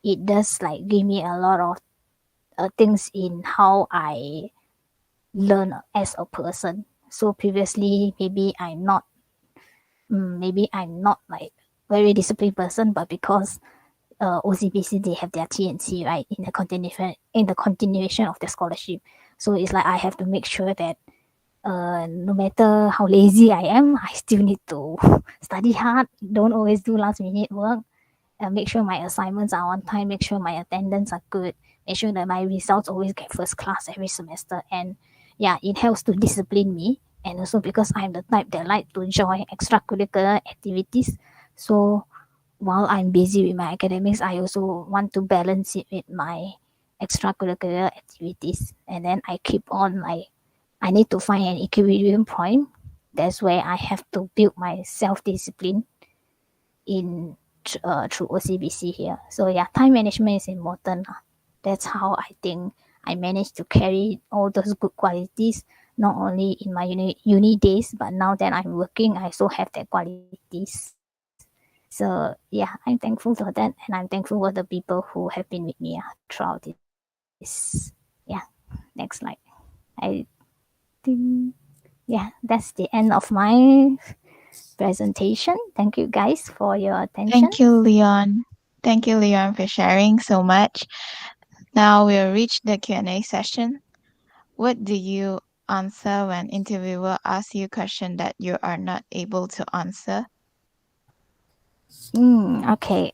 it does like give me a lot of things in how I learn as a person. So previously, maybe I'm not like very disciplined person, but because OCBC they have their TNC right in the continuation of the scholarship. So it's like I have to make sure that no matter how lazy I am, I still need to study hard. Don't always do last minute work. Make sure my assignments are on time. Make sure my attendance are good. Make sure that my results always get first class every semester. And yeah, it helps to discipline me. And also because I'm the type that like to join extracurricular activities. So while I'm busy with my academics, I also want to balance it with my extracurricular activities. And then I keep on like I need to find an equilibrium point. That's where I have to build my self discipline in through OCBC here. So yeah, time management is important. That's how I think I managed to carry all those good qualities not only in my uni days, but now that I'm working, I also have that qualities. So yeah, I'm thankful for that, and I'm thankful for the people who have been with me throughout this. Yeah, next slide. I think yeah, that's the end of my presentation. Thank you guys for your attention. Thank you, Leon. Thank you, Leon, for sharing so much. Now we'll reach the Q&A session. What do you answer when interviewer asks you a question that you are not able to answer? Okay.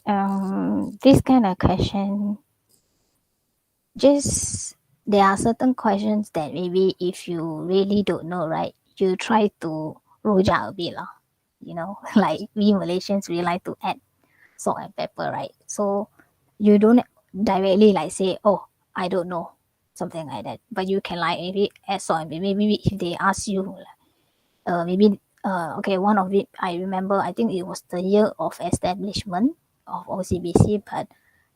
This kind of question, just there are certain questions that maybe if you really don't know, right, you try to rojak a bit lah. Like we Malaysians, we like to add salt and pepper, right? So you don't directly like say, oh, I don't know, something like that. But you can like maybe add salt and pepper. Maybe if they ask you, maybe okay, one of it I remember. I think it was the year of establishment of OCBC, but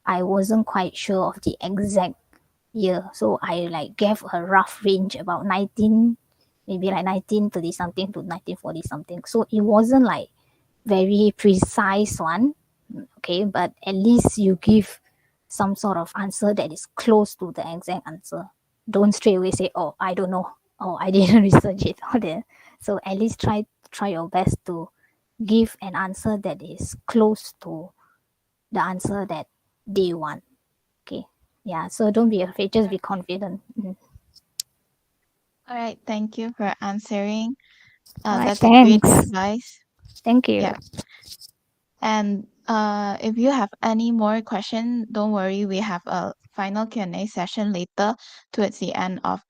I wasn't quite sure of the exact year, so I like gave a rough range about 19, maybe like 1930 something to 1940 something. So it wasn't like very precise one, okay, but at least you give some sort of answer that is close to the exact answer. Don't straight away say, oh, I don't know, oh, I didn't research it all there. So at least try your best to give an answer that is close to the answer that they want. Okay, yeah, so don't be afraid, just be confident. All right, thank you for answering. All right, That's a great thanks. advice. Thank you. Yeah. And if you have any more question, don't worry. We have a final Q&A session later towards the end of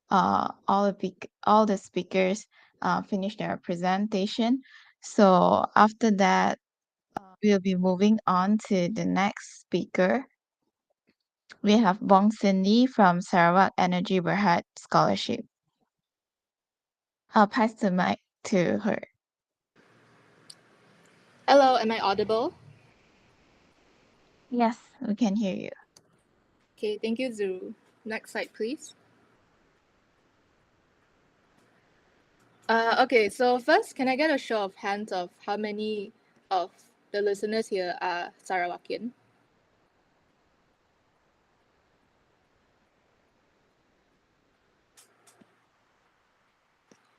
all the speakers finish their presentation. So after that, we'll be moving on to the next speaker. We have Bong Cindy from Sarawak Energy Berhad Scholarship. I'll pass the mic to her. Hello, am I audible? Yes, we can hear you. Okay, thank you, Zuru. Next slide, please. Okay, so first, can I get a show of hands of how many of the listeners here are Sarawakian?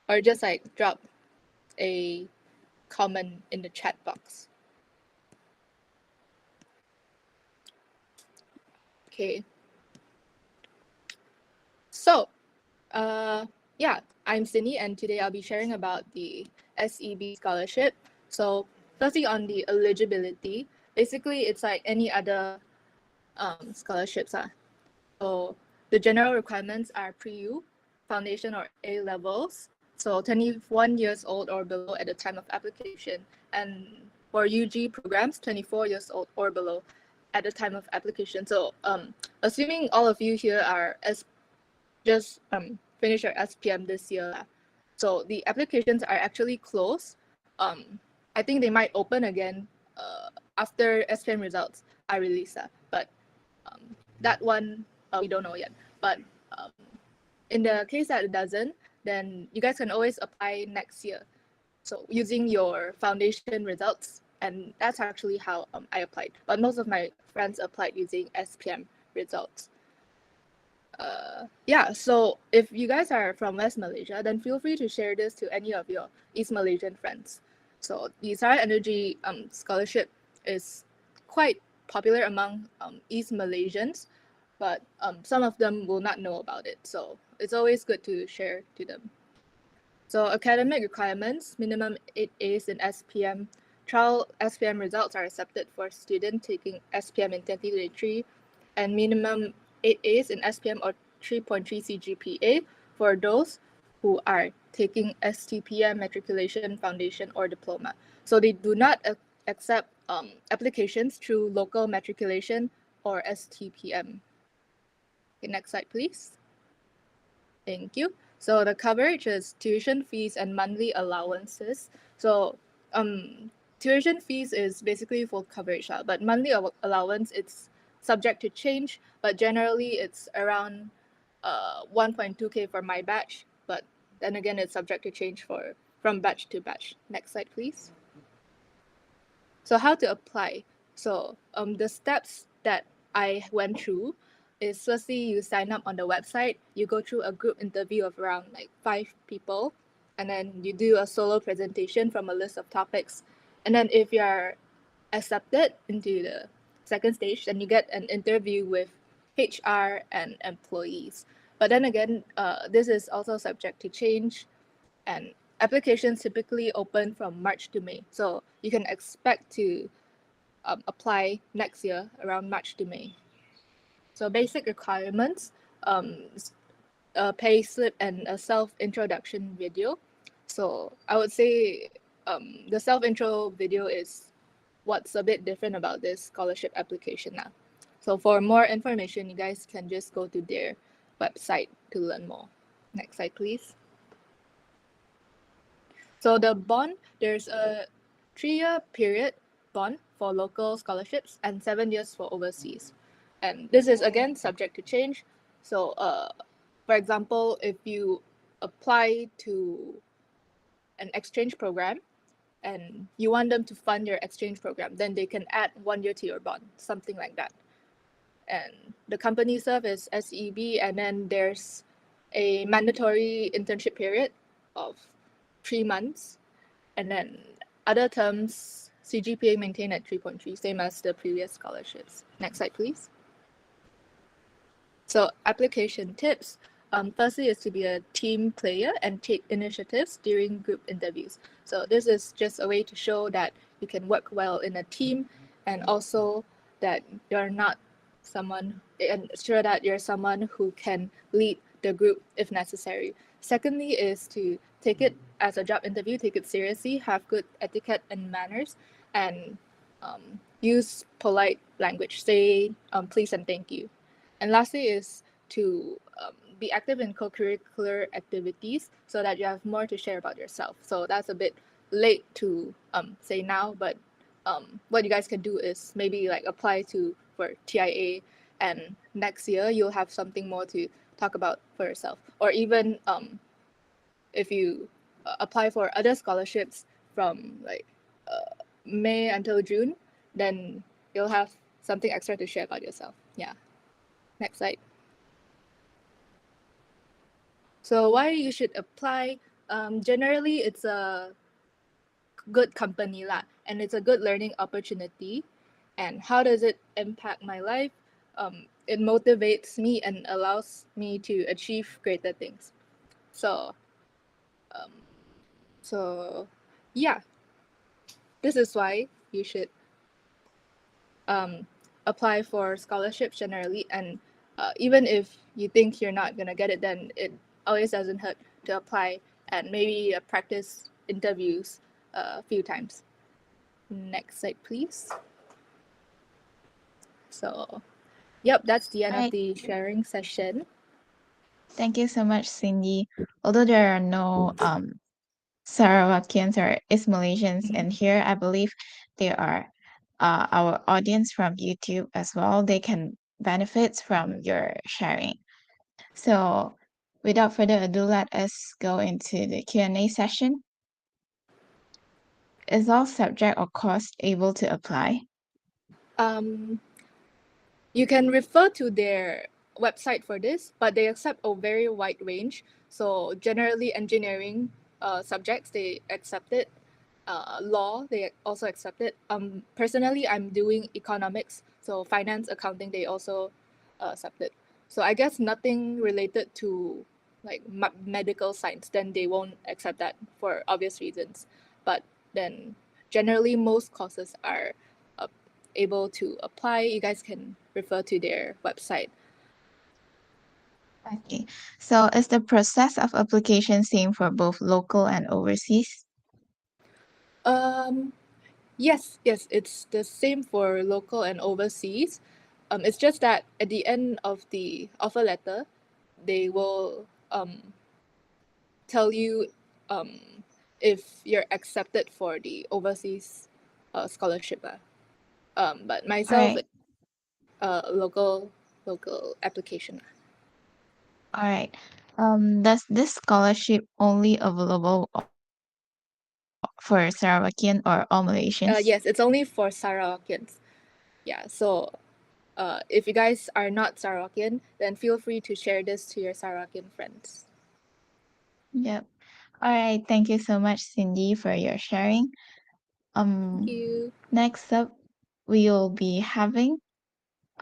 Or just like drop a comment in the chat box. Okay. So, yeah, I'm Sydney, and today I'll be sharing about the SEB scholarship. So, firstly, on the eligibility, basically it's like any other scholarships. So, the general requirements are pre-U, foundation or A levels, so 21 years old or below at the time of application, and for UG programs, 24 years old or below at the time of application. So, assuming all of you here are just finish your SPM this year. So the applications are actually closed. I think they might open again after SPM results are released. But that one we don't know yet. But in the case that it doesn't, then you guys can always apply next year. So using your foundation results, and that's actually how I applied. But most of my friends applied using SPM results. Yeah, so if you guys are from West Malaysia, then feel free to share this to any of your East Malaysian friends. So the Sarawak Energy scholarship is quite popular among East Malaysians, but some of them will not know about it. So it's always good to share to them. So academic requirements, minimum 8 A's in SPM. Trial SPM results are accepted for students taking SPM in 2023, and minimum 8 A's in SPM or 3.3 CGPA for those who are taking STPM, matriculation, foundation, or diploma. So they do not accept applications through local matriculation or STPM. Okay, next slide, please. Thank you. So the coverage is tuition fees and monthly allowances. So tuition fees is basically full coverage, but monthly allowance it's subject to change, but generally it's around 1.2K for my batch, but then again it's subject to change from batch to batch. Next slide, please. So how to apply? So the steps that I went through is firstly you sign up on the website, you go through a group interview of around like 5 people, and then you do a solo presentation from a list of topics. And then if you're accepted into the second stage, then you get an interview with HR and employees. But then again, this is also subject to change, and applications typically open from March to May. So you can expect to apply next year around March to May. So basic requirements, a pay slip and a self-introduction video. So I would say the self-intro video is what's a bit different about this scholarship application now. So for more information, you guys can just go to their website to learn more. Next slide, please. So the bond, there's a 3-year period bond for local scholarships and 7 years for overseas. And this is again subject to change. So for example, if you apply to an exchange program and you want them to fund your exchange program, then they can add 1 year to your bond, something like that. And the company serve is SEB, and then there's a mandatory internship period of 3 months. And then other terms, CGPA maintained at 3.3, same as the previous scholarships. Next slide, please. So application tips. Firstly is to be a team player and take initiatives during group interviews. So this is just a way to show that you can work well in a team, and also that you're not someone, and ensure that you're someone who can lead the group if necessary. Secondly is to take it as a job interview, take it seriously, have good etiquette and manners, and use polite language, say please and thank you. And lastly is to be active in co-curricular activities so that you have more to share about yourself. So that's a bit late to say now, but what you guys can do is maybe like apply for TIA, and next year you'll have something more to talk about for yourself. Or even if you apply for other scholarships from like May until June, then you'll have something extra to share about yourself. Yeah. Next slide. So why you should apply? Generally, it's a good company lah, and it's a good learning opportunity. And how does it impact my life? It motivates me and allows me to achieve greater things. So, um, so yeah, this is why you should apply for scholarships generally. And even if you think you're not gonna get it, then it always doesn't hurt to apply and maybe practice interviews a few times. Next slide, please. So, yep, that's the end of Right. the sharing session. Thank you so much, Cindy. Although there are no Sarawakians or East Malaysians in here, I believe there are our audience from YouTube as well. They can benefit from your sharing. So, without further ado, let us go into the Q&A session. Is all subject or course able to apply? You can refer to their website for this, but they accept a very wide range. So generally engineering subjects, they accept it. Law, they also accept it. Personally, I'm doing economics, so finance, accounting, they also accept it. So I guess nothing related to like medical science, then they won't accept that for obvious reasons. But then generally most courses are able to apply. You guys can refer to their website. Okay. So, is the process of application same for both local and overseas? Yes, it's the same for local and overseas. It's just that at the end of the offer letter, they will tell you if you're accepted for the overseas scholarship. But All myself, right. local application. All right. Does this scholarship only available for Sarawakian or all Malaysians? Yes, it's only for Sarawakians. Yeah, so if you guys are not Sarawakian, then feel free to share this to your Sarawakian friends. Yep. All right. Thank you so much, Cindy, for your sharing. Thank you. Next up, we will be having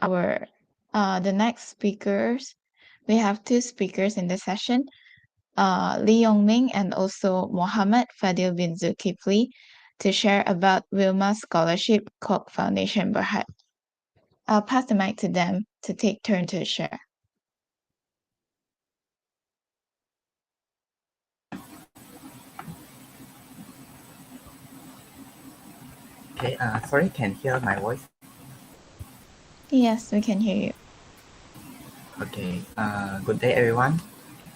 our the next speakers. We have two speakers in the session, Leong and also Mohammed Fadil bin Zulkifli, to share about Wilma Scholarship Kuok Foundation Berhad. I'll pass the mic to them to take turn to share. Okay, sorry, can hear my voice? Yes, we can hear you. Okay, good day everyone.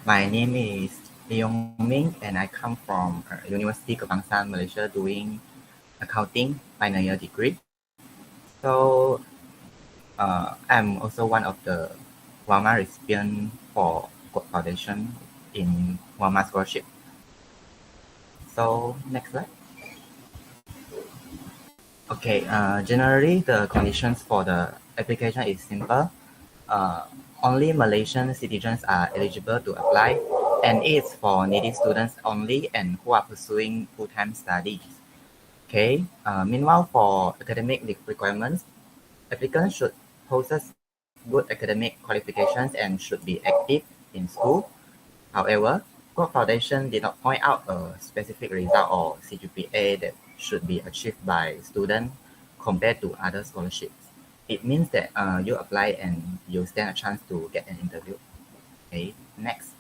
My name is Leong and I come from University Kebangsaan, Malaysia doing accounting final year degree. So I'm also one of the Wilmar recipient for Kuok Foundation in Wilmar Scholarship. So next slide. Okay, generally the conditions for the application is simple. Only Malaysian citizens are eligible to apply, and it's for needy students only and who are pursuing full-time studies. Okay. Meanwhile, for academic requirements, applicants should possess good academic qualifications and should be active in school. However, Kuok Foundation did not point out a specific result or CGPA that should be achieved by students compared to other scholarships. It means that you apply and you stand a chance to get an interview. Okay, next.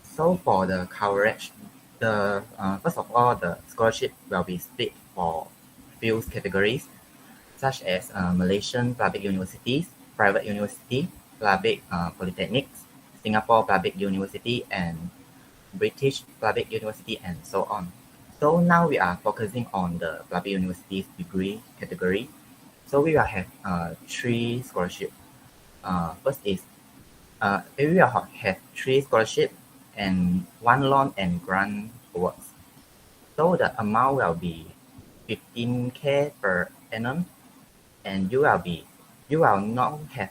So for the coverage, the first of all, the scholarship will be split for few categories, such as Malaysian public universities, private university, public polytechnics, Singapore public university, and British public university, and so on. So now we are focusing on the public universities degree category. So we will have three scholarships. First is we will have three scholarships and one loan and grant awards. So the amount will be 15K per annum, and you will not have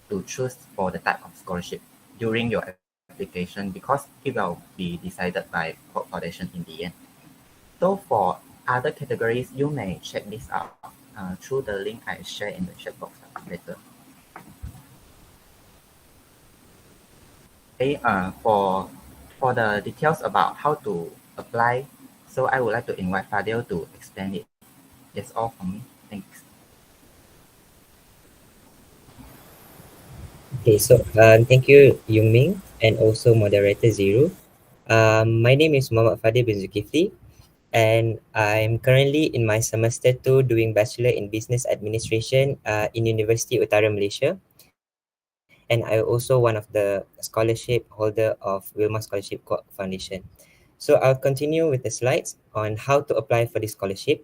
to choose for the type of scholarship during your application. application because it will be decided by Kuok Foundation in the end. So for other categories, you may check this out through the link I share in the chat box later. Okay, for the details about how to apply, so I would like to invite Fadil to explain it. That's all from me. Thanks. Okay, so thank you, Yungming, and also moderator Zero. My name is Muhammad Fadil bin Zulkifli, and I'm currently in my semester 2 doing Bachelor in Business Administration in University Utara Malaysia. And I also one of the scholarship holder of Wilma Scholarship Kuok Foundation. So I'll continue with the slides on how to apply for this scholarship.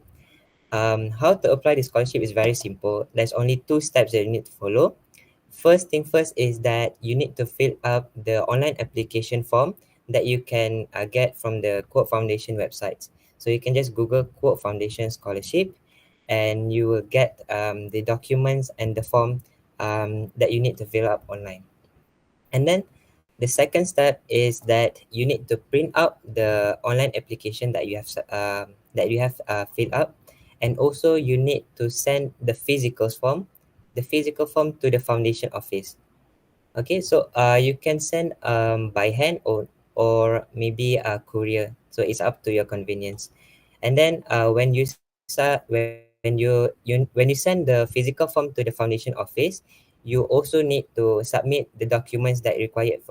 How to apply this scholarship is very simple. There's only 2 steps that you need to follow. First thing first is that you need to fill up the online application form that you can get from the Kuok Foundation website. So you can just Google Kuok Foundation Scholarship and you will get the documents and the form that you need to fill up online. And then the second step is that you need to print out the online application that you have filled up, and also you need to send the physical form to the foundation office. Okay, so you can send by hand or maybe a courier. So it's up to your convenience. And then when you when you send the physical form to the foundation office, you also need to submit the documents that required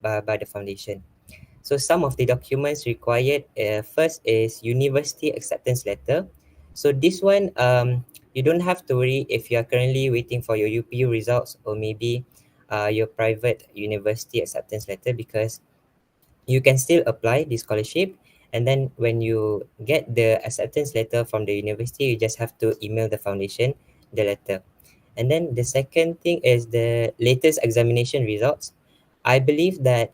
by the foundation. So some of the documents required first is university acceptance letter. So this one you don't have to worry if you are currently waiting for your UPU results or maybe your private university acceptance letter, because you can still apply the scholarship. And then when you get the acceptance letter from the university, you just have to email the foundation the letter. And then the second thing is the latest examination results. I believe that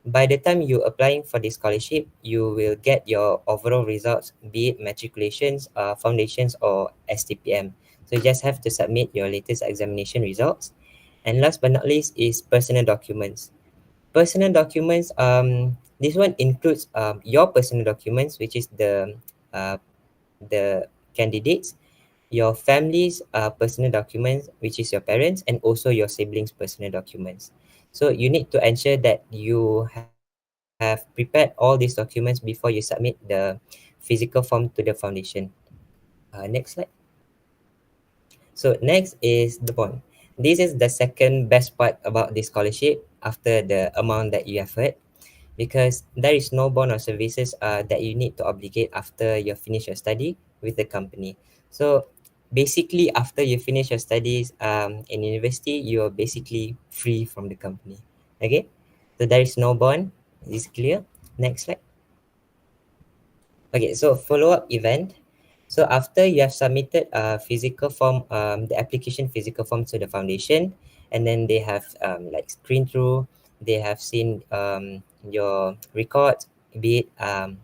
by the time you applying for this scholarship, you will get your overall results, be it matriculations, foundations, or STPM. So you just have to submit your latest examination results. And last but not least is personal documents. Personal documents, this one includes your personal documents, which is the candidates, your family's personal documents, which is your parents, and also your siblings' personal documents. So you need to ensure that you have prepared all these documents before you submit the physical form to the foundation. Next slide. So next is the bond. This is the second best part about this scholarship after the amount that you have heard, because there is no bond or services that you need to obligate after you finish your study with the company. So basically after you finish your studies in university, you are basically free from the company. Okay, so there is no bond. Is it clear? Next slide. Okay, so follow-up event. So after you have submitted a physical form, the application physical form to the foundation, and then they have like screen through, they have seen your records, be it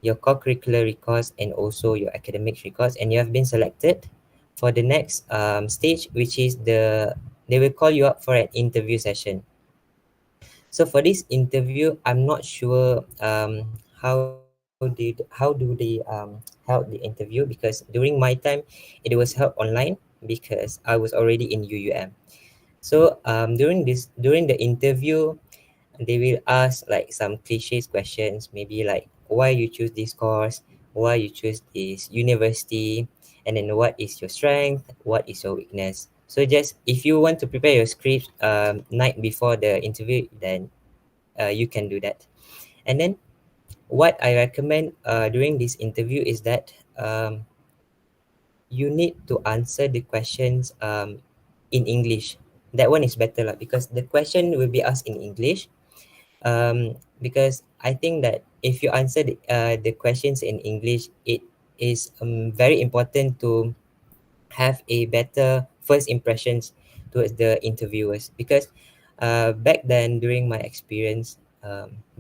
your co-curricular records and also your academic records, and you have been selected for the next stage, which is they will call you up for an interview session. So for this interview, I'm not sure how do they held the interview, because during my time it was held online because I was already in UUM. So during the interview, they will ask like some cliches questions, maybe like why you choose this course, why you choose this university, and then what is your strength, what is your weakness. So just if you want to prepare your script night before the interview, then you can do that. And then what I recommend during this interview is that you need to answer the questions in English. That one is better lah, because the question will be asked in English. Because I think that if you answer the questions in English, it is very important to have a better first impressions towards the interviewers. Because back then during my experience,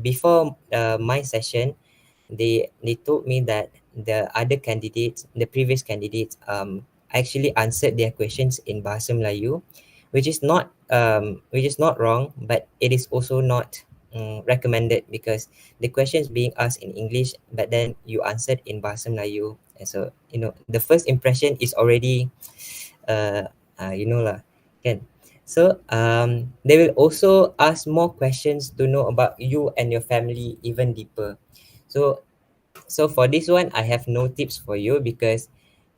before my session, they told me that the previous candidates actually answered their questions in Bahasa Melayu, which is not not wrong, but it is also not recommended, because the questions being asked in English, but then you answered in Bahasa Melayu. And so, the first impression is already, uh, lah, kan? So, they will also ask more questions to know about you and your family even deeper. So for this one, I have no tips for you, because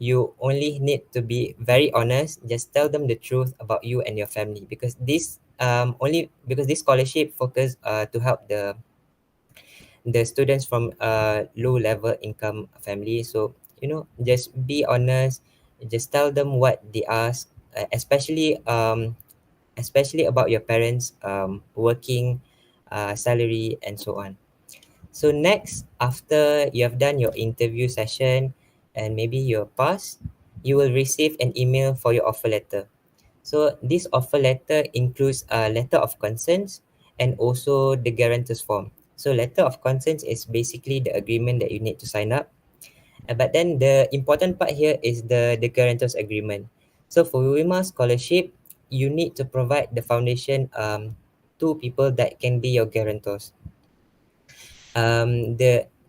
you only need to be very honest. Just tell them the truth about you and your family, because this scholarship focus to help the students from low level income family. So, just be honest. Just tell them what they ask, especially about your parents working salary and so on. So next, after you have done your interview session and maybe you're passed, you will receive an email for your offer letter. So this offer letter includes a letter of consent and also the guarantors form. So letter of consent is basically the agreement that you need to sign up. But then the important part here is the guarantors agreement. So for Wilmar scholarship, you need to provide the foundation two people that can be your guarantors.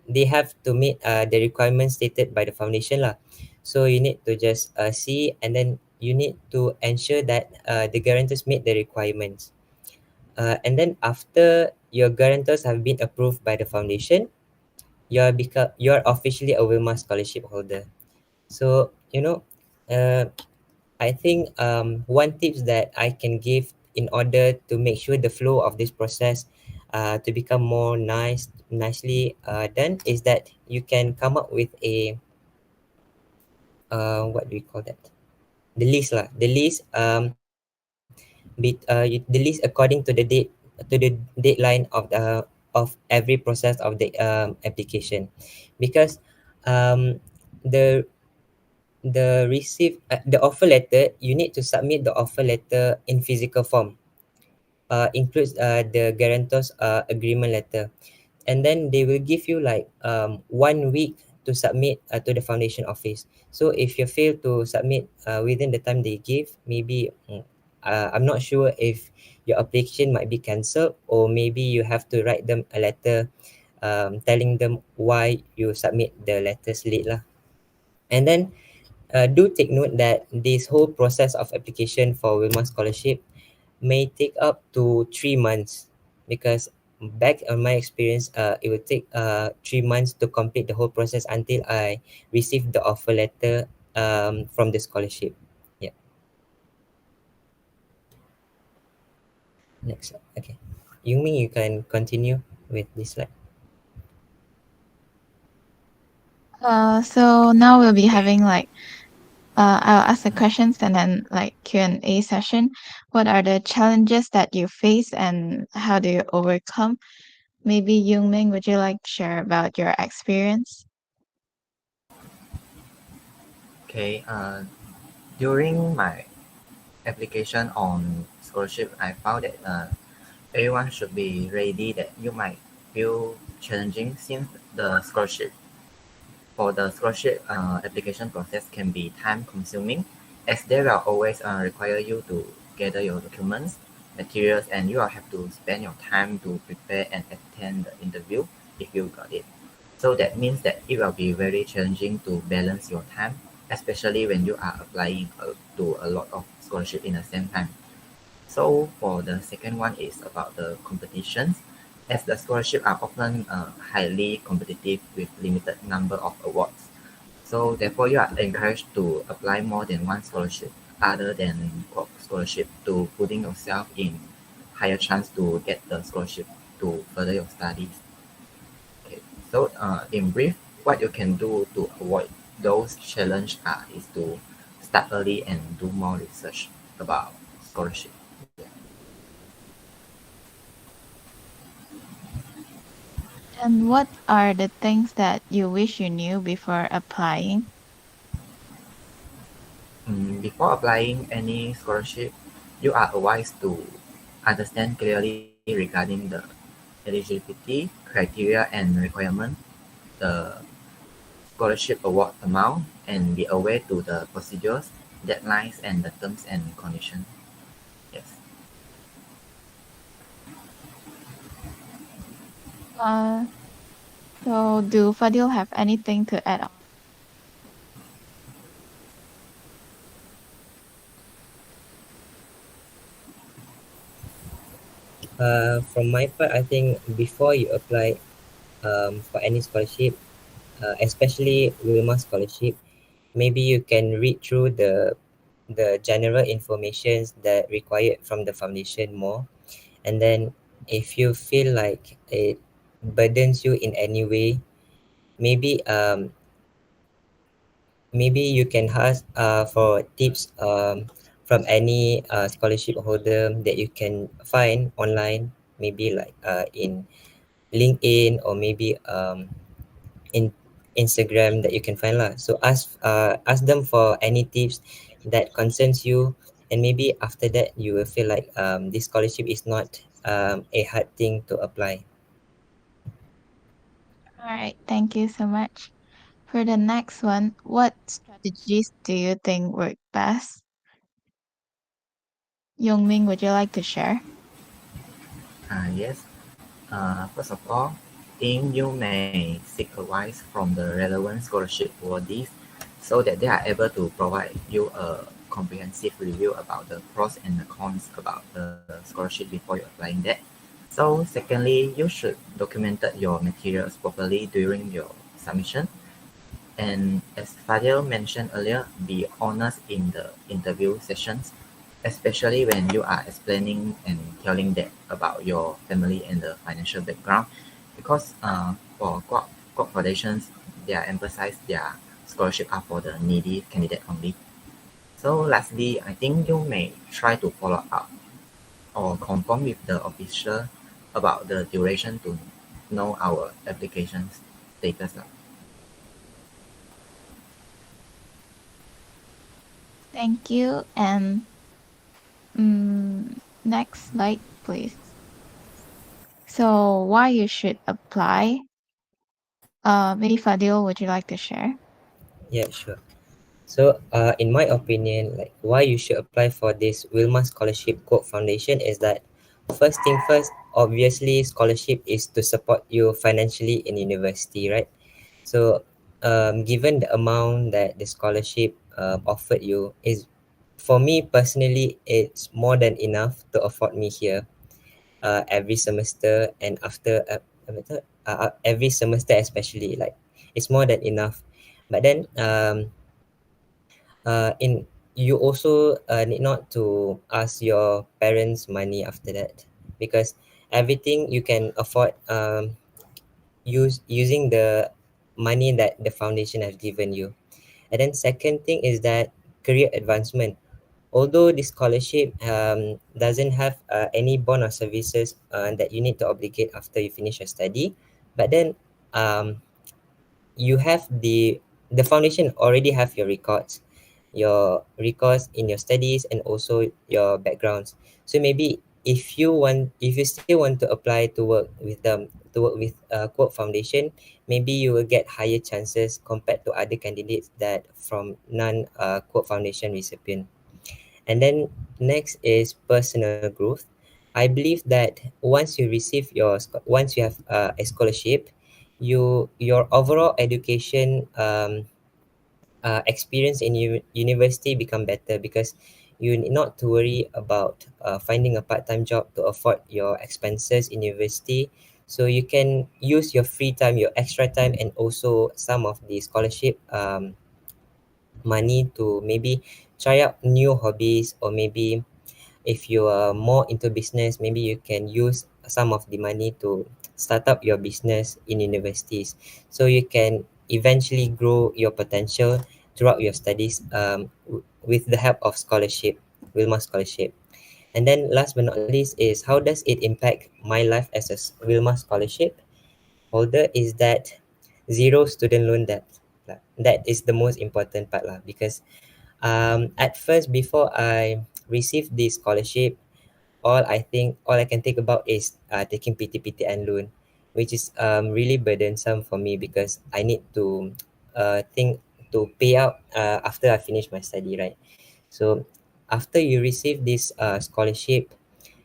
They have to meet the requirements stated by the foundation lah. So you need to just see, and then you need to ensure that the guarantors meet the requirements. And then after your guarantors have been approved by the foundation, you're officially a Wilmar scholarship holder. So, I think one tips that I can give in order to make sure the flow of this process to become more nicely done, is that you can come up with a what do we call that? The list lah. The list the list according to the deadline of every process of the application, because um the the offer letter, you need to submit the offer letter in physical form, includes the guarantors agreement letter, and then they will give you like 1 week to submit to the foundation office. So if you fail to submit within the time they give, maybe I'm not sure if your application might be cancelled, or maybe you have to write them a letter telling them why you submit the letters late lah. And then do take note that this whole process of application for Wilmar scholarship may take up to 3 months, because back on my experience, it will take 3 months to complete the whole process until I receive the offer letter from the scholarship. Yeah. Next slide. Okay. Yumi, you can continue with this slide. So now we'll be having like I'll ask the questions and then like Q&A session. What are the challenges that you face and how do you overcome? Maybe Yungming, would you like to share about your experience? Okay. During my application on scholarship, I found that everyone should be ready that you might feel challenging, since the scholarship application process can be time consuming, as they will always require you to gather your documents, materials, and you will have to spend your time to prepare and attend the interview if you got it. So that means that it will be very challenging to balance your time, especially when you are applying to a lot of scholarship in the same time. So for the second one is about the competitions, as the scholarships are often highly competitive with limited number of awards. So therefore you are encouraged to apply more than one scholarship other than Kuok scholarship, to putting yourself in higher chance to get the scholarship to further your studies. Okay. So in brief, what you can do to avoid those challenges is to start early and do more research about scholarship. And what are the things that you wish you knew before applying? Before applying any scholarship, you are advised to understand clearly regarding the eligibility criteria and requirement, the scholarship award amount, and be aware to the procedures, deadlines, and the terms and conditions. Yes. Uh, so do Fadil have anything to add on? From my part, I think before you apply for any scholarship, especially Wilma scholarship, maybe you can read through the general informations that required from the foundation more, and then if you feel like it burdens you in any way, maybe maybe you can ask for tips from any scholarship holder that you can find online, maybe like in LinkedIn, or maybe in Instagram that you can find lah. So ask them for any tips that concerns you, and maybe after that you will feel like this scholarship is not a hard thing to apply. All right, thank you so much. For the next one, what strategies do you think work best? Yongming, would you like to share? Yes. First of all, think you may seek advice from the relevant scholarship awardees so that they are able to provide you a comprehensive review about the pros and the cons about the scholarship before you applying that. So secondly, you should document your materials properly during your submission. And as Fadil mentioned earlier, be honest in the interview sessions, especially when you are explaining and telling that about your family and the financial background. Because for Kuok foundations, they are emphasize their scholarship are for the needy candidate only. So lastly, I think you may try to follow up or confirm with the official about the duration to know our application status. Thank you. And next slide, please. So why you should apply? Maybe Fadil, would you like to share? Yeah, sure. So, in my opinion, like why you should apply for this Wilma Scholarship Kuok Foundation is that first thing first, obviously scholarship is to support you financially in university, right? So, given the amount that the scholarship offered you is, for me personally, it's more than enough to afford me here every semester, and after every semester especially, like it's more than enough. But then in you also need not to ask your parents money after that, because everything you can afford using the money that the foundation has given you. And then second thing is that career advancement. Although this scholarship doesn't have any bond or services that you need to obligate after you finish your study, but then um, you have the foundation already have your records in your studies and also your backgrounds. So maybe if you still want to apply to work with them, to work with Kuok Foundation, maybe you will get higher chances compared to other candidates that from non Kuok Foundation recipient. And then next is personal growth. I believe that once you have a scholarship, your overall education experience in university become better, because you need not to worry about finding a part-time job to afford your expenses in university. So you can use your free time, your extra time, and also some of the scholarship money to maybe try out new hobbies, or maybe if you are more into business, maybe you can use some of the money to start up your business in universities, so you can eventually grow your potential throughout your studies with the help of scholarship, Wilma scholarship. And then last but not least is how does it impact my life as a Wilma scholarship holder is that zero student loan debt. That is the most important part lah, because at first, before I received this scholarship, all I can think about is taking PTPTN loan, which is really burdensome for me, because I need to think to pay out after I finish my study, right? So after you receive this scholarship,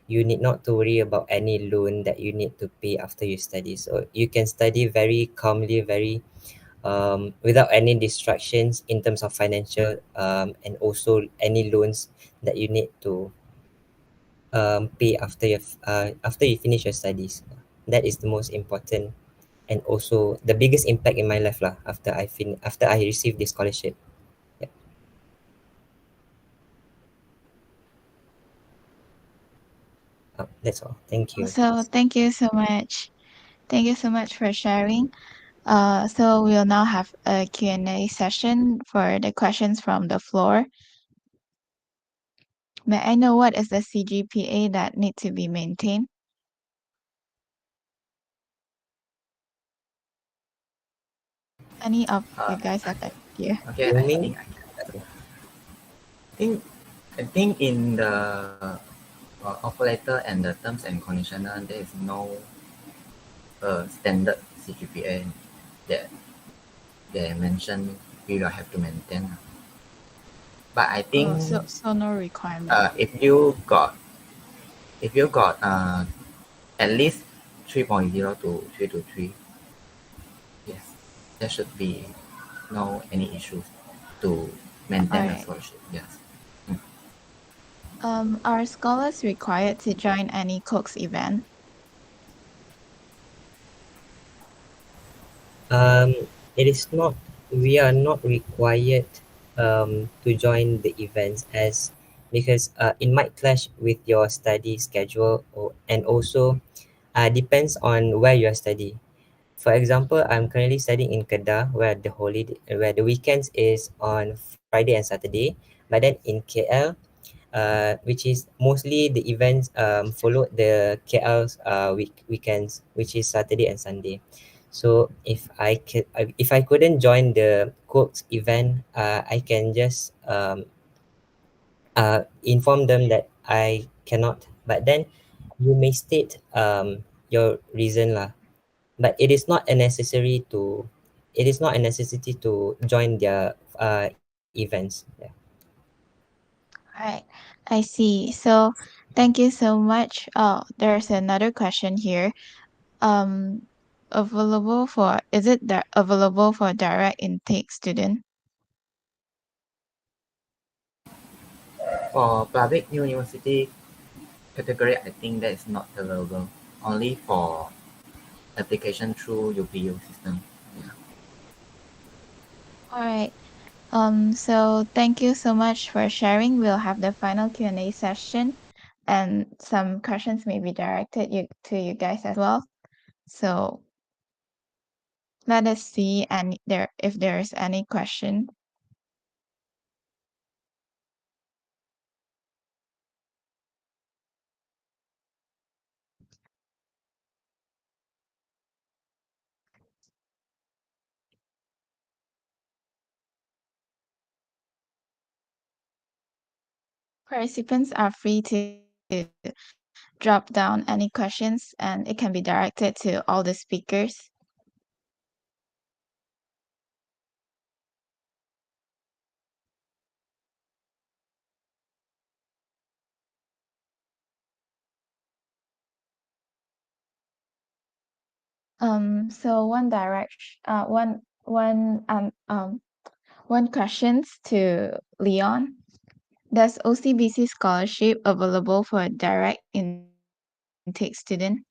you need not to worry about any loan that you need to pay after you study. So you can study very calmly, very without any distractions in terms of financial and also any loans that you need to pay after you finish your studies. That is the most important and also the biggest impact in my life lah after I received this scholarship. Yeah. That's all. Thank you. So thank you so much. Thank you so much for sharing. So we'll now have a Q&A session for the questions from the floor. May I know what is the CGPA that need to be maintained? Any of you guys have an idea? Okay, You I mean? think think I think in the offer letter and the terms and conditioner there is no standard CGPA that they mentioned we will have to maintain. But I think Oh, so no requirement. If you got at least 3.0 to 323, yes, there should be no any issues to maintain a Alright. scholarship. Yes. Are scholars required to join any Kuok's event? It is not. We are not required to join the events as because it might clash with your study schedule and also depends on where you are studying. For example, I'm currently studying in Kedah where the weekends is on Friday and Saturday, but then in KL, which is mostly the events follow the KL's weekends, which is Saturday and Sunday. So if I couldn't join the Cook's event, I can just inform them that I cannot. But then you may state your reason lah. But it is not a necessity to join their events. Yeah. Right, I see. So thank you so much. Oh, there's another question here. Um, is it available for direct intake student? For public university category, I think that is not available. Only for application through UPU system. Yeah. All right. So thank you so much for sharing. We'll have the final Q&A session, and some questions may be directed to you guys as well. So let us see if there's any question. Participants are free to drop down any questions, and it can be directed to all the speakers. So one questions to Leon. Does OCBC scholarship available for direct intake student?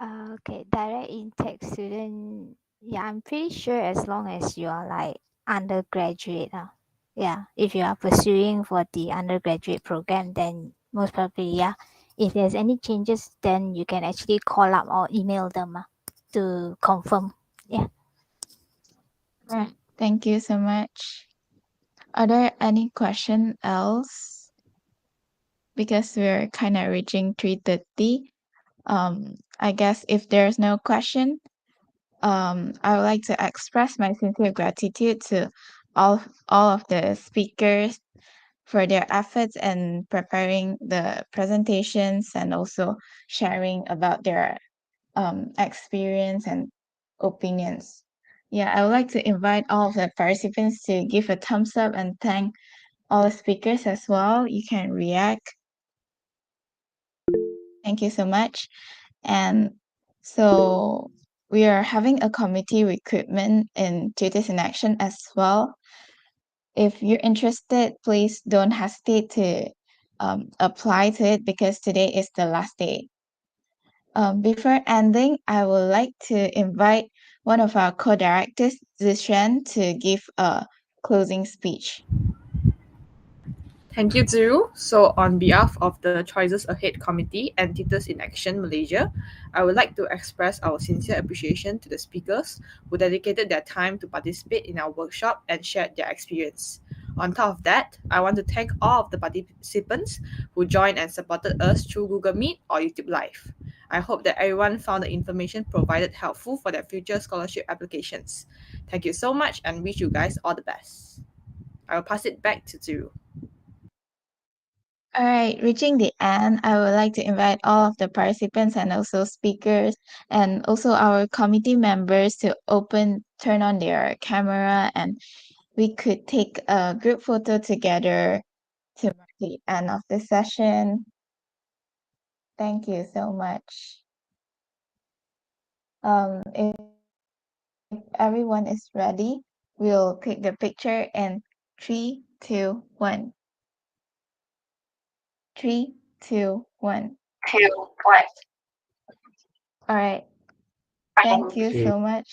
Okay, direct intake student. Yeah, I'm pretty sure as long as you are like undergraduate. Yeah, if you are pursuing for the undergraduate program, then most probably, yeah. If there's any changes, then you can actually call up or email them to confirm. Yeah. Right. Thank you so much. Are there any question else? Because we're kind of reaching 3:30. I guess if there's no question, I would like to express my sincere gratitude to all of the speakers for their efforts in preparing the presentations and also sharing about their experience and opinions. Yeah, I would like to invite all of the participants to give a thumbs up and thank all the speakers as well. You can react. Thank you so much. And so we are having a committee recruitment in Tutors in Action as well. If you're interested, please don't hesitate to apply to it because today is the last day. Before ending, I would like to invite one of our co-directors, Zishan, to give a closing speech. Thank you, Ziru. So, on behalf of the Choices Ahead Committee and Tutors in Action Malaysia, I would like to express our sincere appreciation to the speakers who dedicated their time to participate in our workshop and shared their experience. On top of that, I want to thank all of the participants who joined and supported us through Google Meet or YouTube Live. I hope that everyone found the information provided helpful for their future scholarship applications. Thank you so much and wish you guys all the best. I will pass it back to Ziru. All right, reaching the end, I would like to invite all of the participants and also speakers and also our committee members to turn on their camera, and we could take a group photo together to mark the end of the session. Thank you so much. If everyone is ready, we'll take the picture in 3, 2, 1. 3, 2, 1. All right. Thank you so much.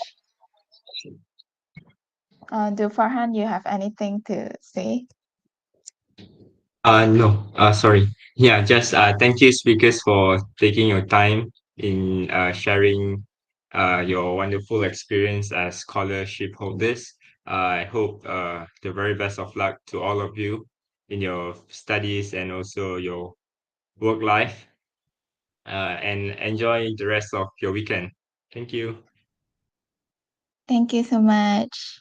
Do Farhan, you have anything to say? No, sorry. Yeah, just thank you, speakers, for taking your time in sharing your wonderful experience as scholarship holders. I hope the very best of luck to all of you in your studies and also your work life, and enjoy the rest of your weekend. Thank you. Thank you so much.